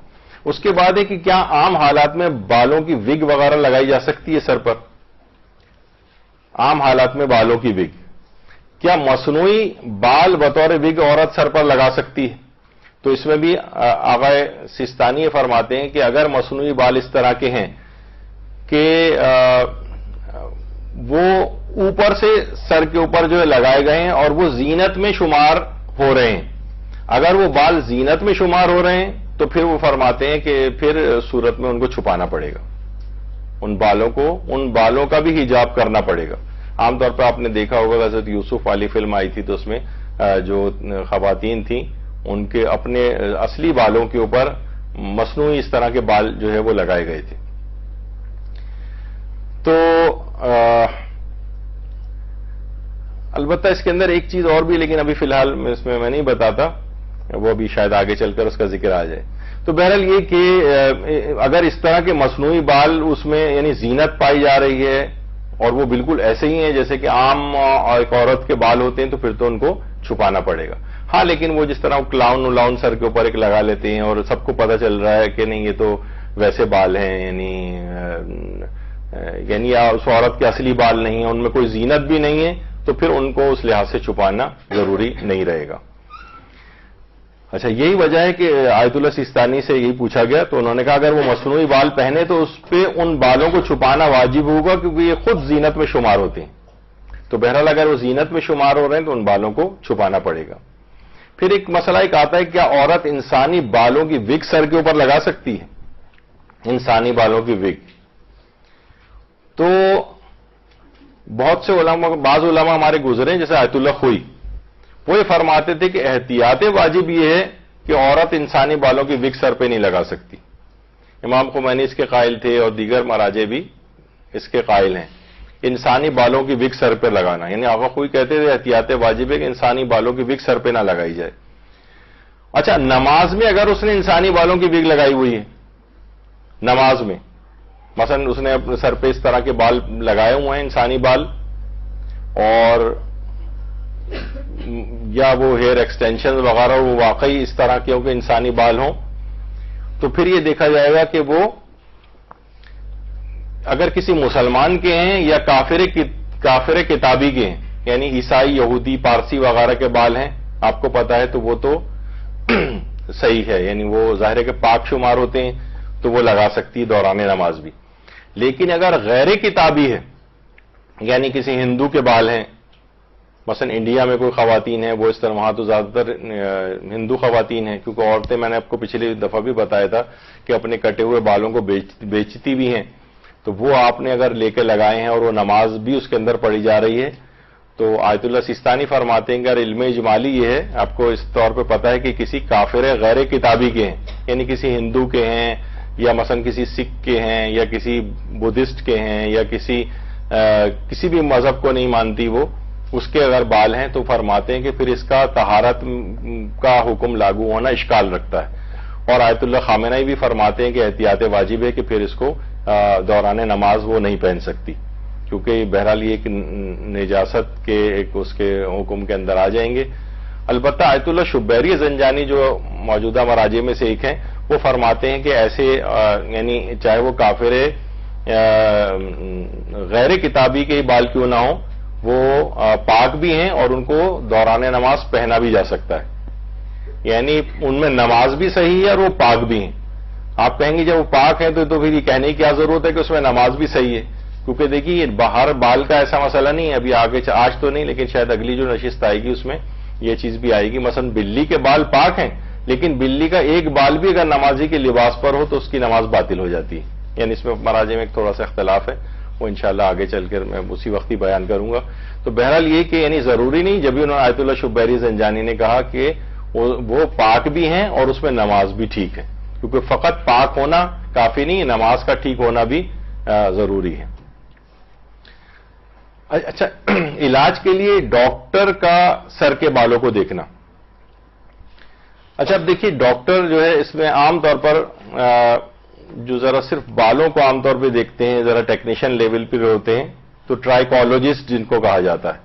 A: اس کے بعد ہے کہ کیا عام حالات میں بالوں کی وگ وغیرہ لگائی جا سکتی ہے سر پر؟ عام حالات میں بالوں کی وگ، کیا مصنوعی بال بطور وگ عورت سر پر لگا سکتی ہے؟ تو اس میں بھی آقا سستانی فرماتے ہیں کہ اگر مصنوعی بال اس طرح کے ہیں کہ وہ اوپر سے سر کے اوپر جو لگائے گئے ہیں اور وہ زینت میں شمار ہو رہے ہیں، اگر وہ بال زینت میں شمار ہو رہے ہیں تو پھر وہ فرماتے ہیں کہ پھر صورت میں ان کو چھپانا پڑے گا، ان بالوں کا بھی حجاب کرنا پڑے گا. عام طور پر آپ نے دیکھا ہوگا حضرت یوسف والی فلم آئی تھی تو اس میں جو خواتین تھیں ان کے اپنے اصلی بالوں کے اوپر مصنوعی اس طرح کے بال جو ہے وہ لگائے گئے تھے. تو البتہ اس کے اندر ایک چیز اور بھی، لیکن ابھی فی الحال اس میں نہیں بتاتا، وہ بھی شاید آگے چل کر اس کا ذکر آ جائے. تو بہرحال یہ کہ اگر اس طرح کے مصنوعی بال اس میں یعنی زینت پائی جا رہی ہے اور وہ بالکل ایسے ہی ہیں جیسے کہ عام ایک عورت کے بال ہوتے ہیں، تو پھر تو ان کو چھپانا پڑے گا. ہاں لیکن وہ جس طرح کلاؤن سر کے اوپر ایک لگا لیتے ہیں اور سب کو پتہ چل رہا ہے کہ نہیں یہ تو ویسے بال ہیں، یعنی اس عورت کے اصلی بال نہیں ہیں، ان میں کوئی زینت بھی نہیں ہے، تو پھر ان کو اس لحاظ سے چھپانا ضروری نہیں رہے گا. اچھا، یہی وجہ ہے کہ آیت اللہ سیستانی سے یہی پوچھا گیا تو انہوں نے کہا اگر وہ مصنوعی بال پہنے تو اس پہ ان بالوں کو چھپانا واجب ہوگا، کیونکہ یہ خود زینت میں شمار ہوتے ہیں. تو بہرحال اگر وہ زینت میں شمار ہو رہے ہیں تو ان بالوں کو چھپانا پڑے گا. پھر ایک مسئلہ ایک آتا ہے کہ کیا عورت انسانی بالوں کی وگ سر کے اوپر لگا سکتی ہے؟ انسانی بالوں کی وگ. تو بہت سے علماء، بعض علماء ہمارے گزرے ہیں جیسے آیت اللہ خوئی، وہ یہ فرماتے تھے کہ احتیاط واجب یہ ہے کہ عورت انسانی بالوں کی وگ سر پہ نہیں لگا سکتی. امام خمینی اس کے قائل تھے اور دیگر مراجع بھی اس کے قائل ہیں. انسانی بالوں کی وگ سر پہ لگانا، یعنی آقا خوئی کہتے تھے احتیاط واجب ہے کہ انسانی بالوں کی وگ سر پہ نہ لگائی جائے. اچھا، نماز میں اگر اس نے انسانی بالوں کی وگ لگائی ہوئی ہے، نماز میں مثلا اس نے اپنے سر پہ اس طرح کے بال لگائے ہوئے ہیں، انسانی بال، اور یا وہ ہیئر ایکسٹینشن وغیرہ وہ واقعی اس طرح کے ہوں کہ انسانی بال ہوں، تو پھر یہ دیکھا جائے گا کہ وہ اگر کسی مسلمان کے ہیں یا کافر کتابی کے ہیں، یعنی عیسائی، یہودی، پارسی وغیرہ کے بال ہیں، آپ کو پتا ہے، تو وہ تو صحیح ہے، یعنی وہ ظاہر ہے کہ پاک شمار ہوتے ہیں تو وہ لگا سکتی ہے دوران نماز بھی. لیکن اگر غیر کتابی ہے، یعنی کسی ہندو کے بال ہیں، مثلا انڈیا میں کوئی خواتین ہیں، وہ اس طرح، وہاں تو زیادہ تر ہندو خواتین ہیں، کیونکہ عورتیں میں نے آپ کو پچھلی دفعہ بھی بتایا تھا کہ اپنے کٹے ہوئے بالوں کو بیچتی بھی ہیں، تو وہ آپ نے اگر لے کے لگائے ہیں اور وہ نماز بھی اس کے اندر پڑھی جا رہی ہے، تو آیت اللہ سیستانی فرماتے ہیں کہ اگر علم اجمالی یہ ہے، آپ کو اس طور پہ پتا ہے کہ کسی کافر غیر کتابی کے ہیں، یعنی کسی ہندو کے ہیں یا مثلا کسی سکھ کے ہیں یا کسی بدھسٹ کے ہیں یا کسی بھی مذہب کو نہیں مانتی وہ، اس کے اگر بال ہیں، تو فرماتے ہیں کہ پھر اس کا طہارت کا حکم لاگو ہونا اشکال رکھتا ہے. اور آیت اللہ خامنہئی بھی فرماتے ہیں کہ احتیاط واجب ہے کہ پھر اس کو دوران نماز وہ نہیں پہن سکتی، کیونکہ بہرحال یہ ایک نجاست کے ایک اس کے حکم کے اندر آ جائیں گے. البتہ آیت اللہ شبیری زنجانی جو موجودہ مراجع میں سے ایک ہیں، وہ فرماتے ہیں کہ ایسے یعنی چاہے وہ کافر غیر کتابی کے بال کیوں نہ ہوں، وہ پاک بھی ہیں اور ان کو دوران نماز پہنا بھی جا سکتا ہے، یعنی ان میں نماز بھی صحیح ہے اور وہ پاک بھی ہیں. آپ کہیں گے جب وہ پاک ہیں تو پھر یہ کہنے کی کیا ضرورت ہے کہ اس میں نماز بھی صحیح ہے، کیونکہ دیکھیے باہر بال کا ایسا مسئلہ نہیں ہے. ابھی آگے آج تو نہیں، لیکن شاید اگلی جو نشست آئے گی اس میں یہ چیز بھی آئے گی. مثلا بلی کے بال پاک ہیں، لیکن بلی کا ایک بال بھی اگر نمازی کے لباس پر ہو تو اس کی نماز باطل ہو جاتی ہے. یعنی اس میں مراجع میں ایک تھوڑا سا اختلاف ہے، وہ انشاءاللہ آگے چل کر میں اسی وقت ہی بیان کروں گا. تو بہرحال یہ کہ یعنی ضروری نہیں، جب بھی انہوں نے آیت اللہ شبیری زنجانی نے کہا کہ وہ پاک بھی ہیں اور اس میں نماز بھی ٹھیک ہے، کیونکہ فقط پاک ہونا کافی نہیں، نماز کا ٹھیک ہونا بھی ضروری ہے. اچھا، علاج کے لیے ڈاکٹر کا سر کے بالوں کو دیکھنا. اچھا، اب دیکھیے ڈاکٹر جو ہے اس میں عام طور پر جو ذرا صرف بالوں کو عام طور پہ دیکھتے ہیں، ذرا ٹیکنیشین لیول پہ ہوتے ہیں، تو ٹرائیکالوجسٹ جن کو کہا جاتا ہے،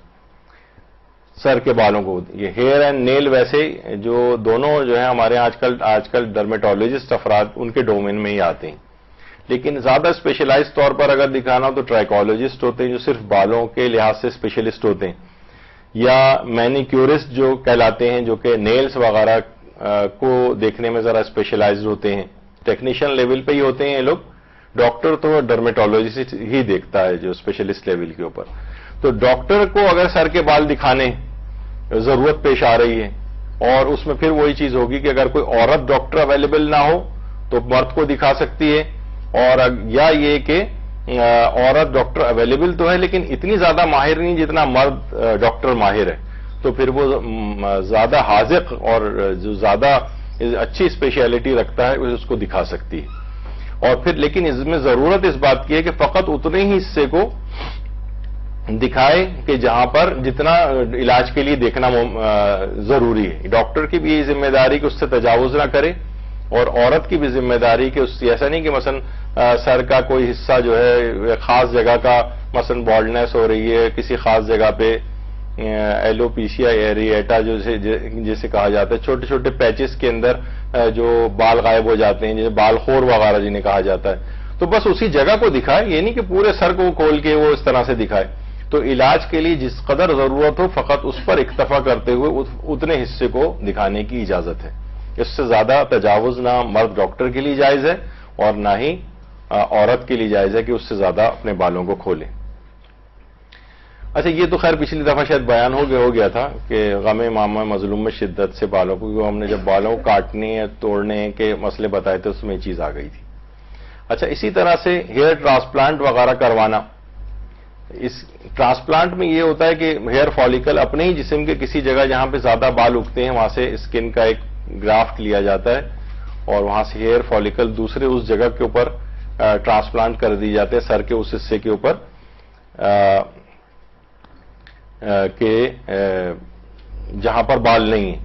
A: سر کے بالوں کو. یہ ہیئر اینڈ نیل ویسے جو دونوں جو ہے ہمارے آج کل ڈرمیٹولوجسٹ افراد ان کے ڈومین میں ہی آتے ہیں، لیکن زیادہ اسپیشلائز طور پر اگر دکھانا ہو تو ٹرائیکالوجسٹ ہوتے ہیں جو صرف بالوں کے لحاظ سے اسپیشلسٹ ہوتے ہیں، یا مینیکیورسٹ جو کہلاتے ہیں جو کہ نیلز وغیرہ کو دیکھنے میں ذرا اسپیشلائزڈ ہوتے ہیں، ٹیکنیشین لیول پہ ہی ہوتے ہیں یہ لوگ. ڈاکٹر تو ڈرمیٹولوجسٹ ہی دیکھتا ہے جو اسپیشلسٹ لیول کے اوپر. تو ڈاکٹر کو اگر سر کے بال دکھانے ضرورت پیش آ رہی ہے، اور اس میں پھر وہی چیز ہوگی کہ اگر کوئی عورت ڈاکٹر اویلیبل نہ ہو تو مرد کو دکھا سکتی ہے، اور یا یہ کہ عورت ڈاکٹر اویلیبل تو ہے لیکن اتنی زیادہ ماہر نہیں جتنا مرد ڈاکٹر ماہر ہے، تو پھر وہ زیادہ حاذق اور جو زیادہ اچھی اسپیشلٹی رکھتا ہے اس کو دکھا سکتی ہے. اور پھر لیکن اس میں ضرورت اس بات کی ہے کہ فقط اتنے ہی حصے کو دکھائے کہ جہاں پر جتنا علاج کے لیے دیکھنا ضروری ہے. ڈاکٹر کی بھی یہ ذمہ داری کہ اس سے تجاوز نہ کرے، اور عورت کی بھی ذمہ داری کہ اس ایسا نہیں کہ مثلا سر کا کوئی حصہ جو ہے خاص جگہ کا مثلا بالڈنس ہو رہی ہے کسی خاص جگہ پہ، ایلوپیشیا ایریٹا جسے کہا جاتا ہے، چھوٹے چھوٹے پیچز کے اندر جو بال غائب ہو جاتے ہیں، جیسے بال خور وغیرہ جنہیں کہا جاتا ہے، تو بس اسی جگہ کو دکھائے، یہ نہیں کہ پورے سر کو کھول کے وہ اس طرح سے دکھائے. تو علاج کے لیے جس قدر ضرورت ہو فقط اس پر اکتفا کرتے ہوئے اتنے حصے کو دکھانے کی اجازت ہے. اس سے زیادہ تجاوز نہ مرد ڈاکٹر کے لیے جائز ہے اور نہ ہی عورت کے لیے جائز ہے کہ اس سے زیادہ اپنے بالوں کو کھولے. اچھا، یہ تو خیر پچھلی دفعہ شاید بیان ہو گیا تھا کہ غم مامہ مظلوم میں شدت سے بالوں کو، ہم نے جب بالوں کو کاٹنے یا توڑنے کے مسئلے بتائے تھے اس میں یہ چیز آ گئی تھی. اچھا، اسی طرح سے ہیئر ٹرانسپلانٹ وغیرہ کروانا، اس ٹرانسپلانٹ میں یہ ہوتا ہے کہ ہیئر فالیکل اپنے ہی جسم کے کسی جگہ جہاں پہ زیادہ بال اگتے ہیں وہاں سے اسکن کا ایک گرافٹ لیا جاتا ہے اور وہاں سے ہیئر فالیکل دوسرے اس جگہ کے اوپر ٹرانسپلانٹ کر دی جاتے ہیں، سر کے اس حصے کے اوپر کہ جہاں پر بال نہیں ہیں.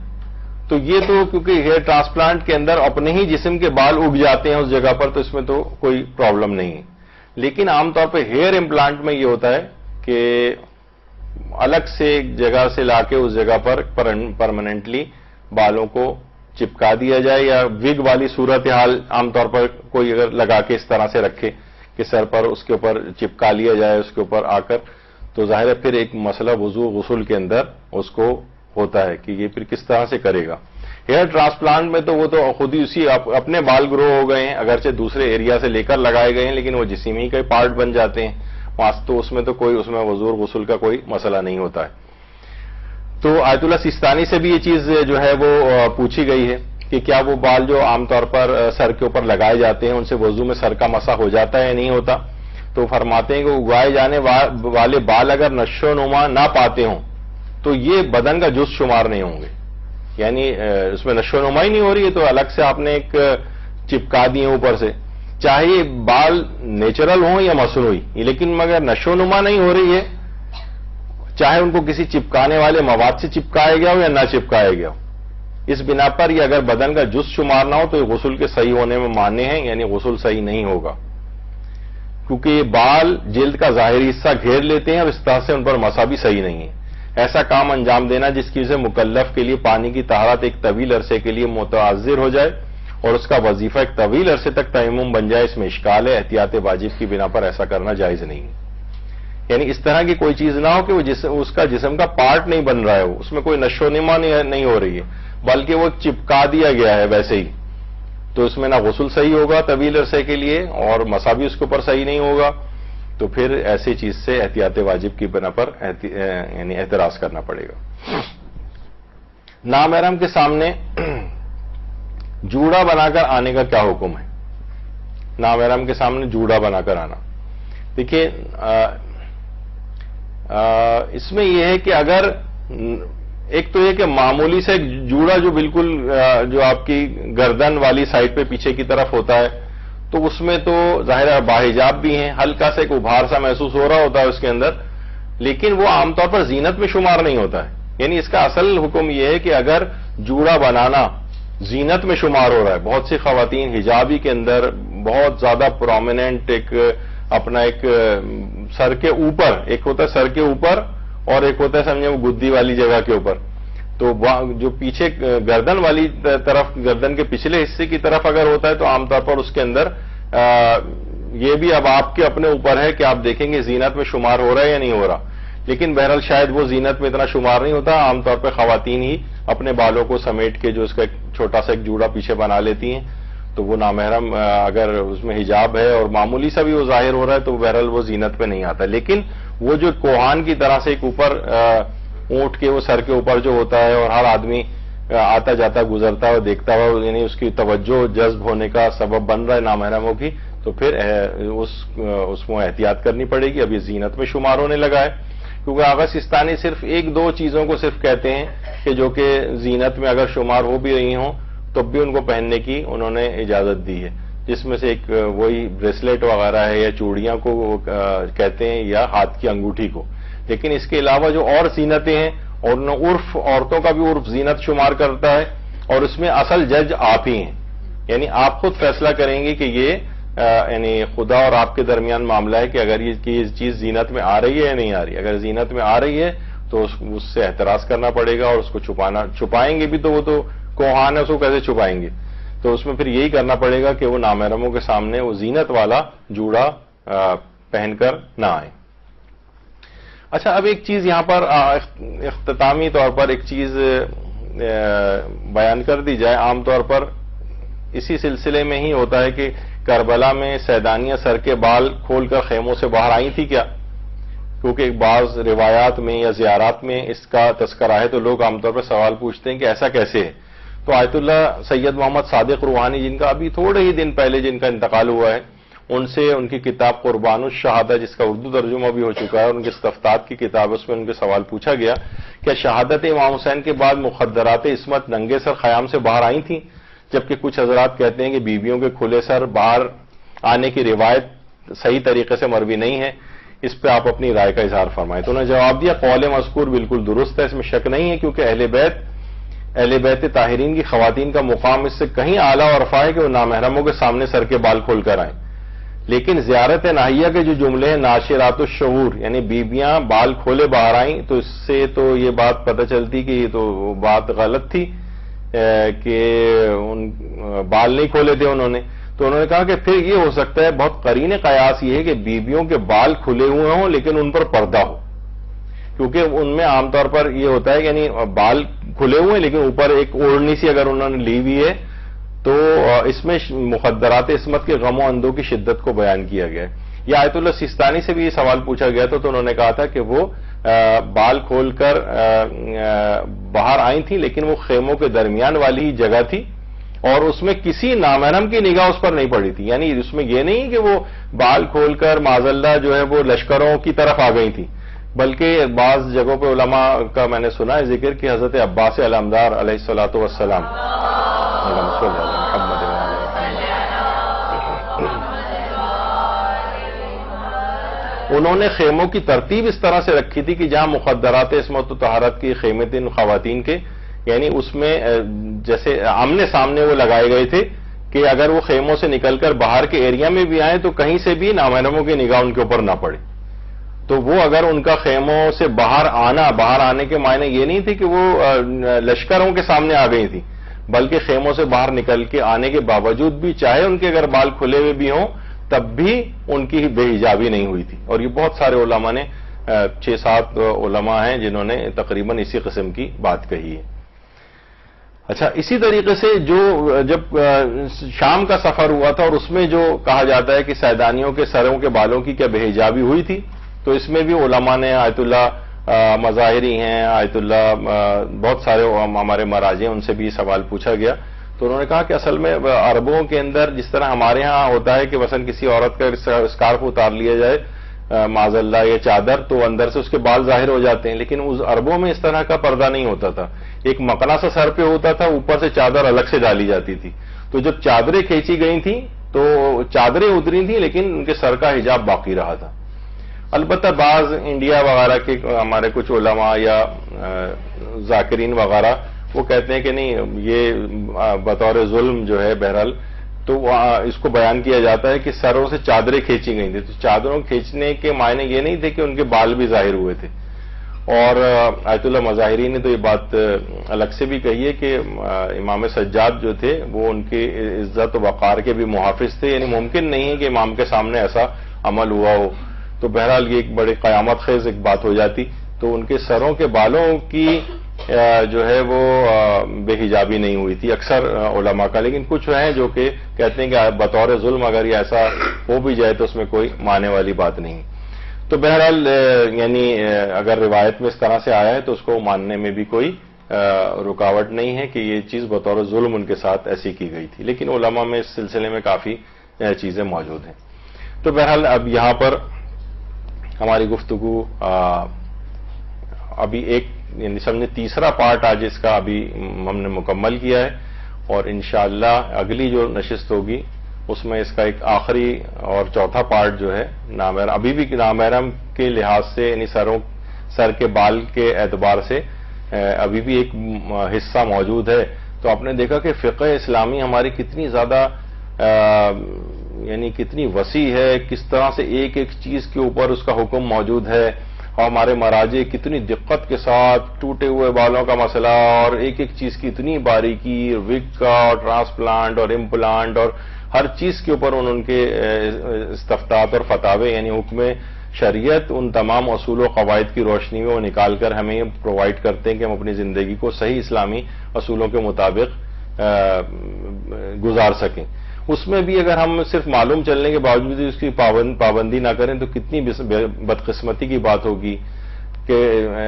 A: تو یہ تو کیونکہ ہیئر ٹرانسپلانٹ کے اندر اپنے ہی جسم کے بال اگ جاتے ہیں اس جگہ پر، تو اس میں تو کوئی پرابلم نہیں ہے. لیکن عام طور پہ ہیئر امپلانٹ میں یہ ہوتا ہے کہ الگ سے ایک جگہ سے لا کے اس جگہ پر پرماننٹلی بالوں کو چپکا دیا جائے، یا وگ والی صورتحال عام طور پر کوئی اگر لگا کے اس طرح سے رکھے کہ سر پر اس کے اوپر چپکا لیا جائے اس کے اوپر آ کر، تو ظاہر ہے پھر ایک مسئلہ وضو غسل کے اندر اس کو ہوتا ہے کہ یہ پھر کس طرح سے کرے گا. ہیئر ٹرانسپلانٹ میں تو وہ تو خود ہی اسی اپنے بال گرو ہو گئے ہیں، اگرچہ دوسرے ایریا سے لے کر لگائے گئے ہیں لیکن وہ جسم ہی کا پارٹ بن جاتے ہیں، تو اس میں تو کوئی اس میں وضو غسل کا کوئی مسئلہ نہیں ہوتا ہے. تو آیت اللہ سیستانی سے بھی یہ چیز جو ہے وہ پوچھی گئی ہے کہ کیا وہ بال جو عام طور پر سر کے اوپر لگائے جاتے ہیں ان سے وضو میں سر کا مسح ہو جاتا ہے یا نہیں ہوتا. تو فرماتے ہیں کہ اگائے جانے والے بال اگر نشو و نما نہ پاتے ہوں تو یہ بدن کا جز شمار نہیں ہوں گے، یعنی اس میں نشو و نما ہی نہیں ہو رہی ہے تو الگ سے آپ نے ایک چپکا دیے اوپر سے، چاہے بال نیچرل ہوں یا مصنوعی، لیکن مگر نشو و نما نہیں ہو رہی ہے، چاہے ان کو کسی چپکانے والے مواد سے چپکایا گیا ہو یا نہ چپکایا گیا ہو، اس بنا پر یہ اگر بدن کا جز شمار نہ ہو تو یہ غسل کے صحیح ہونے میں ماننے ہیں، یعنی غسل صحیح نہیں ہوگا، کیونکہ یہ بال جلد کا ظاہری حصہ گھیر لیتے ہیں اور اس طرح سے ان پر مسح بھی صحیح نہیں ہے. ایسا کام انجام دینا جس کی وجہ سے مکلف کے لیے پانی کی طہارت ایک طویل عرصے کے لیے متعذر ہو جائے اور اس کا وظیفہ ایک طویل عرصے تک تیمم بن جائے، اس میں اشکال ہے. احتیاط واجب کی بنا پر ایسا کرنا جائز نہیں ہے. یعنی اس طرح کی کوئی چیز نہ ہو کہ وہ اس کا جسم کا پارٹ نہیں بن رہا ہے، اس میں کوئی نشو و نما نہیں ہو رہی ہے، بلکہ وہ چپکا دیا گیا ہے ویسے ہی، تو اس میں نہ غسل صحیح ہوگا طویل عرصے کے لیے اور مسح بھی اس کے اوپر صحیح نہیں ہوگا. تو پھر ایسی چیز سے احتیاط واجب کی بنا پر یعنی اعتراض کرنا پڑے گا. نامحرم کے سامنے جوڑا بنا کر آنے کا کیا حکم ہے؟ نامحرم کے سامنے جوڑا بنا کر آنا، دیکھیے اس میں یہ ہے کہ اگر ایک تو یہ کہ معمولی سے ایک جوڑا جو بالکل جو آپ کی گردن والی سائڈ پہ پیچھے کی طرف ہوتا ہے تو اس میں تو ظاہر ہے باحجاب بھی ہیں، ہلکا سا ایک ابھار سا محسوس ہو رہا ہوتا ہے اس کے اندر، لیکن وہ عام طور پر زینت میں شمار نہیں ہوتا ہے. یعنی اس کا اصل حکم یہ ہے کہ اگر جوڑا بنانا زینت میں شمار ہو رہا ہے، بہت سی خواتین حجابی کے اندر بہت زیادہ پرومیننٹ ایک اپنا ایک سر کے اوپر، ایک ہوتا ہے سر کے اوپر اور ایک ہوتا ہے سمجھے وہ گدی والی جگہ کے اوپر، تو جو پیچھے گردن والی طرف، گردن کے پچھلے حصے کی طرف اگر ہوتا ہے تو عام طور پر اس کے اندر یہ بھی اب آپ کے اپنے اوپر ہے کہ آپ دیکھیں گے زینت میں شمار ہو رہا ہے یا نہیں ہو رہا. لیکن بہرحال شاید وہ زینت میں اتنا شمار نہیں ہوتا، عام طور پہ خواتین ہی اپنے بالوں کو سمیٹ کے جو اس کا ایک چھوٹا سا ایک جوڑا پیچھے بنا لیتی ہیں، تو وہ نامحرم اگر اس میں حجاب ہے اور معمولی سا بھی وہ ظاہر ہو رہا ہے تو بہرحال وہ زینت پہ نہیں آتا. لیکن وہ جو کوہان کی طرح سے ایک اوپر اونٹ کے وہ سر کے اوپر جو ہوتا ہے اور ہر آدمی آتا جاتا گزرتا ہوا دیکھتا ہوا، یعنی اس کی توجہ جذب ہونے کا سبب بن رہا ہے نامحرموں کی، تو پھر اس کو احتیاط کرنی پڑے گی. اب یہ زینت میں شمار ہونے لگا ہے، کیونکہ آغا سیستانی صرف ایک دو چیزوں کو صرف کہتے ہیں کہ جو کہ زینت میں اگر شمار ہو بھی رہی ہوں تب بھی ان کو پہننے کی انہوں نے اجازت دی ہے، جس میں سے ایک وہی بریسلیٹ وغیرہ ہے یا چوڑیاں کو کہتے ہیں یا ہاتھ کی انگوٹھی کو. لیکن اس کے علاوہ جو اور زینتیں ہیں، اور عرف عورتوں کا بھی عرف زینت شمار کرتا ہے، اور اس میں اصل جج آپ ہی ہیں. یعنی آپ خود فیصلہ کریں گے کہ یہ یعنی خدا اور آپ کے درمیان معاملہ ہے کہ اگر یہ چیز زینت میں آ رہی ہے یا نہیں آ رہی. اگر زینت میں آ رہی ہے تو اس سے احتراز کرنا پڑے گا، اور اس کو چھپائیں گے بھی تو وہ تو کوہان ہے، اس کو کیسے چھپائیں گے؟ تو اس میں پھر یہی کرنا پڑے گا کہ وہ نامحرموں کے سامنے وہ زینت والا جوڑا پہن کر نہ آئیں. اچھا، اب ایک چیز یہاں پر اختتامی طور پر ایک چیز بیان کر دی جائے. عام طور پر اسی سلسلے میں ہی ہوتا ہے کہ کربلا میں سیدانیاں سر کے بال کھول کر خیموں سے باہر آئی تھی کیا؟ کیونکہ بعض روایات میں یا زیارات میں اس کا تذکرہ ہے، تو لوگ عام طور پر سوال پوچھتے ہیں کہ ایسا کیسے ہے. تو آیت اللہ سید محمد صادق روحانی، جن کا ابھی تھوڑے ہی دن پہلے جن کا انتقال ہوا ہے، ان سے ان کی کتاب قربان الشہادہ، جس کا اردو ترجمہ بھی ہو چکا ہے، اور ان کے استفتات کی کتاب، اس میں ان کے سوال پوچھا گیا کہ شہادت امام حسین کے بعد مخدرات عصمت ننگے سر خیام سے باہر آئی تھیں، جبکہ کچھ حضرات کہتے ہیں کہ بیویوں کے کھلے سر باہر آنے کی روایت صحیح طریقے سے مروی نہیں ہے. اس پہ آپ اپنی رائے کا اظہار فرمائیں. تو انہوں نے جواب دیا، قول مذکور بالکل درست ہے، اس میں شک نہیں ہے، کیونکہ اہل بیت طاہرین کی خواتین کا مقام اس سے کہیں اعلیٰ اور رفع ہے کہ وہ نامحرموں کے سامنے سر کے بال کھول کر آئیں. لیکن زیارت ناہیہ کے جو جملے ہیں، ناشرات الشعور، یعنی بیویاں بال کھولے باہر آئیں، تو اس سے تو یہ بات پتہ چلتی کہ یہ تو بات غلط تھی کہ بال نہیں کھولے تھے انہوں نے. تو انہوں نے کہا کہ پھر یہ ہو سکتا ہے، بہت قرین قیاس یہ ہے کہ بیویوں کے بال کھلے ہوئے ہوں لیکن ان پر پردہ ہو، کیونکہ ان میں عام طور پر یہ ہوتا ہے یعنی بال کھلے ہوئے ہیں لیکن اوپر ایک اوڑھنی سی اگر انہوں نے لی ہوئی ہے، تو اس میں مخدرات عصمت کے غم و اندو کی شدت کو بیان کیا گیا ہے. یہ آیت اللہ سیستانی سے بھی یہ سوال پوچھا گیا تھا، تو انہوں نے کہا تھا کہ وہ بال کھول کر باہر آئی تھیں، لیکن وہ خیموں کے درمیان والی ہی جگہ تھی، اور اس میں کسی نامحرم کی نگاہ اس پر نہیں پڑی تھی. یعنی اس میں یہ نہیں کہ وہ بال کھول کر معاذاللہ جو ہے وہ لشکروں کی طرف آ گئی تھی، بلکہ بعض جگہوں پہ علماء کا میں نے سنا ہے ذکر کہ حضرت عباس علمدار علیہ الصلوۃ والسلام انہوں نے خیموں کی ترتیب اس طرح سے رکھی تھی کہ جہاں مخدرات عصمت و طہارت کی خیمے تھے خواتین کے، یعنی اس میں جیسے آمنے سامنے وہ لگائے گئے تھے کہ اگر وہ خیموں سے نکل کر باہر کے ایریا میں بھی آئیں تو کہیں سے بھی نامحرموں کی نگاہ ان کے اوپر نہ پڑے. تو وہ اگر ان کا خیموں سے باہر آنے کے معنی یہ نہیں تھے کہ وہ لشکروں کے سامنے آ گئی تھی، بلکہ خیموں سے باہر نکل کے آنے کے باوجود بھی چاہے ان کے اگر بال کھلے ہوئے بھی ہوں تب بھی ان کی بے حجابی نہیں ہوئی تھی. اور یہ بہت سارے علماء نے 6-7 علماء ہیں جنہوں نے تقریباً اسی قسم کی بات کہی ہے. اچھا، اسی طریقے سے جب شام کا سفر ہوا تھا اور اس میں جو کہا جاتا ہے کہ سیدانیوں کے سروں کے بالوں کی کیا بے حجابی ہوئی تھی، تو اس میں بھی علماء نے آیت اللہ مظاہری ہیں، آیت اللہ بہت سارے ہمارے مراجع ان سے بھی سوال پوچھا گیا. تو انہوں نے کہا کہ اصل میں عربوں کے اندر جس طرح ہمارے ہاں ہوتا ہے کہ مثلا کسی عورت کا اسکارف اتار لیا جائے معاذ اللہ یا چادر، تو اندر سے اس کے بال ظاہر ہو جاتے ہیں، لیکن اس عربوں میں اس طرح کا پردہ نہیں ہوتا تھا. ایک مقنا سا سر پہ ہوتا تھا، اوپر سے چادر الگ سے ڈالی جاتی تھی. تو جب چادریں کھینچی گئی تھیں تو چادریں اتری تھیں لیکن ان کے سر کا حجاب باقی رہا تھا. البتہ بعض انڈیا وغیرہ کے ہمارے کچھ علماء یا ذاکرین وغیرہ وہ کہتے ہیں کہ نہیں، یہ بطور ظلم جو ہے بہرحال تو اس کو بیان کیا جاتا ہے کہ سروں سے چادریں کھینچی گئی تھیں. تو چادروں کھینچنے کے معنی یہ نہیں تھے کہ ان کے بال بھی ظاہر ہوئے تھے. اور آیت اللہ مظاہری نے تو یہ بات الگ سے بھی کہی ہے کہ امام سجاد جو تھے وہ ان کی عزت و وقار کے بھی محافظ تھے، یعنی ممکن نہیں ہے کہ امام کے سامنے ایسا عمل ہوا ہو. تو بہرحال یہ ایک بڑی قیامت خیز ایک بات ہو جاتی. تو ان کے سروں کے بالوں کی جو ہے وہ بے حجابی نہیں ہوئی تھی اکثر علماء کا، لیکن کچھ ہیں جو کہ کہتے ہیں کہ بطور ظلم اگر یہ ایسا ہو بھی جائے تو اس میں کوئی ماننے والی بات نہیں. تو بہرحال یعنی اگر روایت میں اس طرح سے آیا ہے تو اس کو ماننے میں بھی کوئی رکاوٹ نہیں ہے کہ یہ چیز بطور ظلم ان کے ساتھ ایسی کی گئی تھی. لیکن علماء میں اس سلسلے میں کافی چیزیں موجود ہیں. تو بہرحال اب یہاں پر ہماری گفتگو ابھی ایک یعنی سمجھے تیسرا پارٹ آج اس کا ابھی ہم نے مکمل کیا ہے، اور انشاءاللہ اگلی جو نشست ہوگی اس میں اس کا ایک آخری اور چوتھا پارٹ جو ہے نامحرم، ابھی بھی نامحرم کے لحاظ سے یعنی سر کے بال کے اعتبار سے ابھی بھی ایک حصہ موجود ہے. تو آپ نے دیکھا کہ فقہ اسلامی ہماری کتنی زیادہ یعنی کتنی وسیع ہے، کس طرح سے ایک ایک چیز کے اوپر اس کا حکم موجود ہے، اور ہمارے مراجع کتنی دقت کے ساتھ ٹوٹے ہوئے بالوں کا مسئلہ اور ایک ایک چیز کی اتنی باریکی، وگ کا اور ٹرانسپلانٹ اور امپلانٹ اور ہر چیز کے اوپر ان کے استفتاءات اور فتاوے یعنی حکم شریعت ان تمام اصول و قواعد کی روشنی میں وہ نکال کر ہمیں پرووائڈ کرتے ہیں کہ ہم اپنی زندگی کو صحیح اسلامی اصولوں کے مطابق گزار سکیں. اس میں بھی اگر ہم صرف معلوم چلنے کے باوجود اس کی پابندی نہ کریں تو کتنی بدقسمتی کی بات ہوگی کہ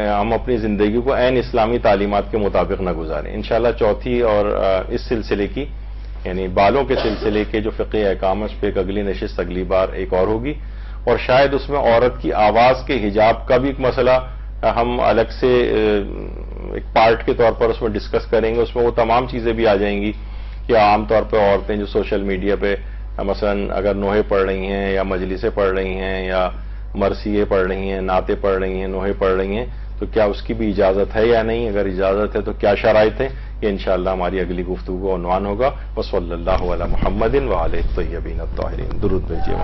A: ہم اپنی زندگی کو عین اسلامی تعلیمات کے مطابق نہ گزاریں. انشاءاللہ چوتھی اور اس سلسلے کی یعنی بالوں کے سلسلے کے جو فقہی احکام اس پہ ایک اگلی نشست اگلی بار ایک اور ہوگی، اور شاید اس میں عورت کی آواز کے حجاب کا بھی ایک مسئلہ ہم الگ سے ایک پارٹ کے طور پر اس میں ڈسکس کریں گے. اس میں وہ تمام چیزیں بھی آ جائیں گی کہ عام طور پہ عورتیں جو سوشل میڈیا پہ مثلا اگر نوحے پڑھ رہی ہیں یا مجلسیں پڑھ رہی ہیں یا مرثیے پڑھ رہی ہیں، نعتیں پڑھ رہی ہیں، نوحے پڑھ رہی ہیں، تو کیا اس کی بھی اجازت ہے یا نہیں؟ اگر اجازت ہے تو کیا شرائط ہیں؟ یہ انشاءاللہ ہماری اگلی گفتگو کا عنوان ہوگا. وصلی اللہ علی محمد وآلہ الطیبین الطاہرین. درود بھیجیے.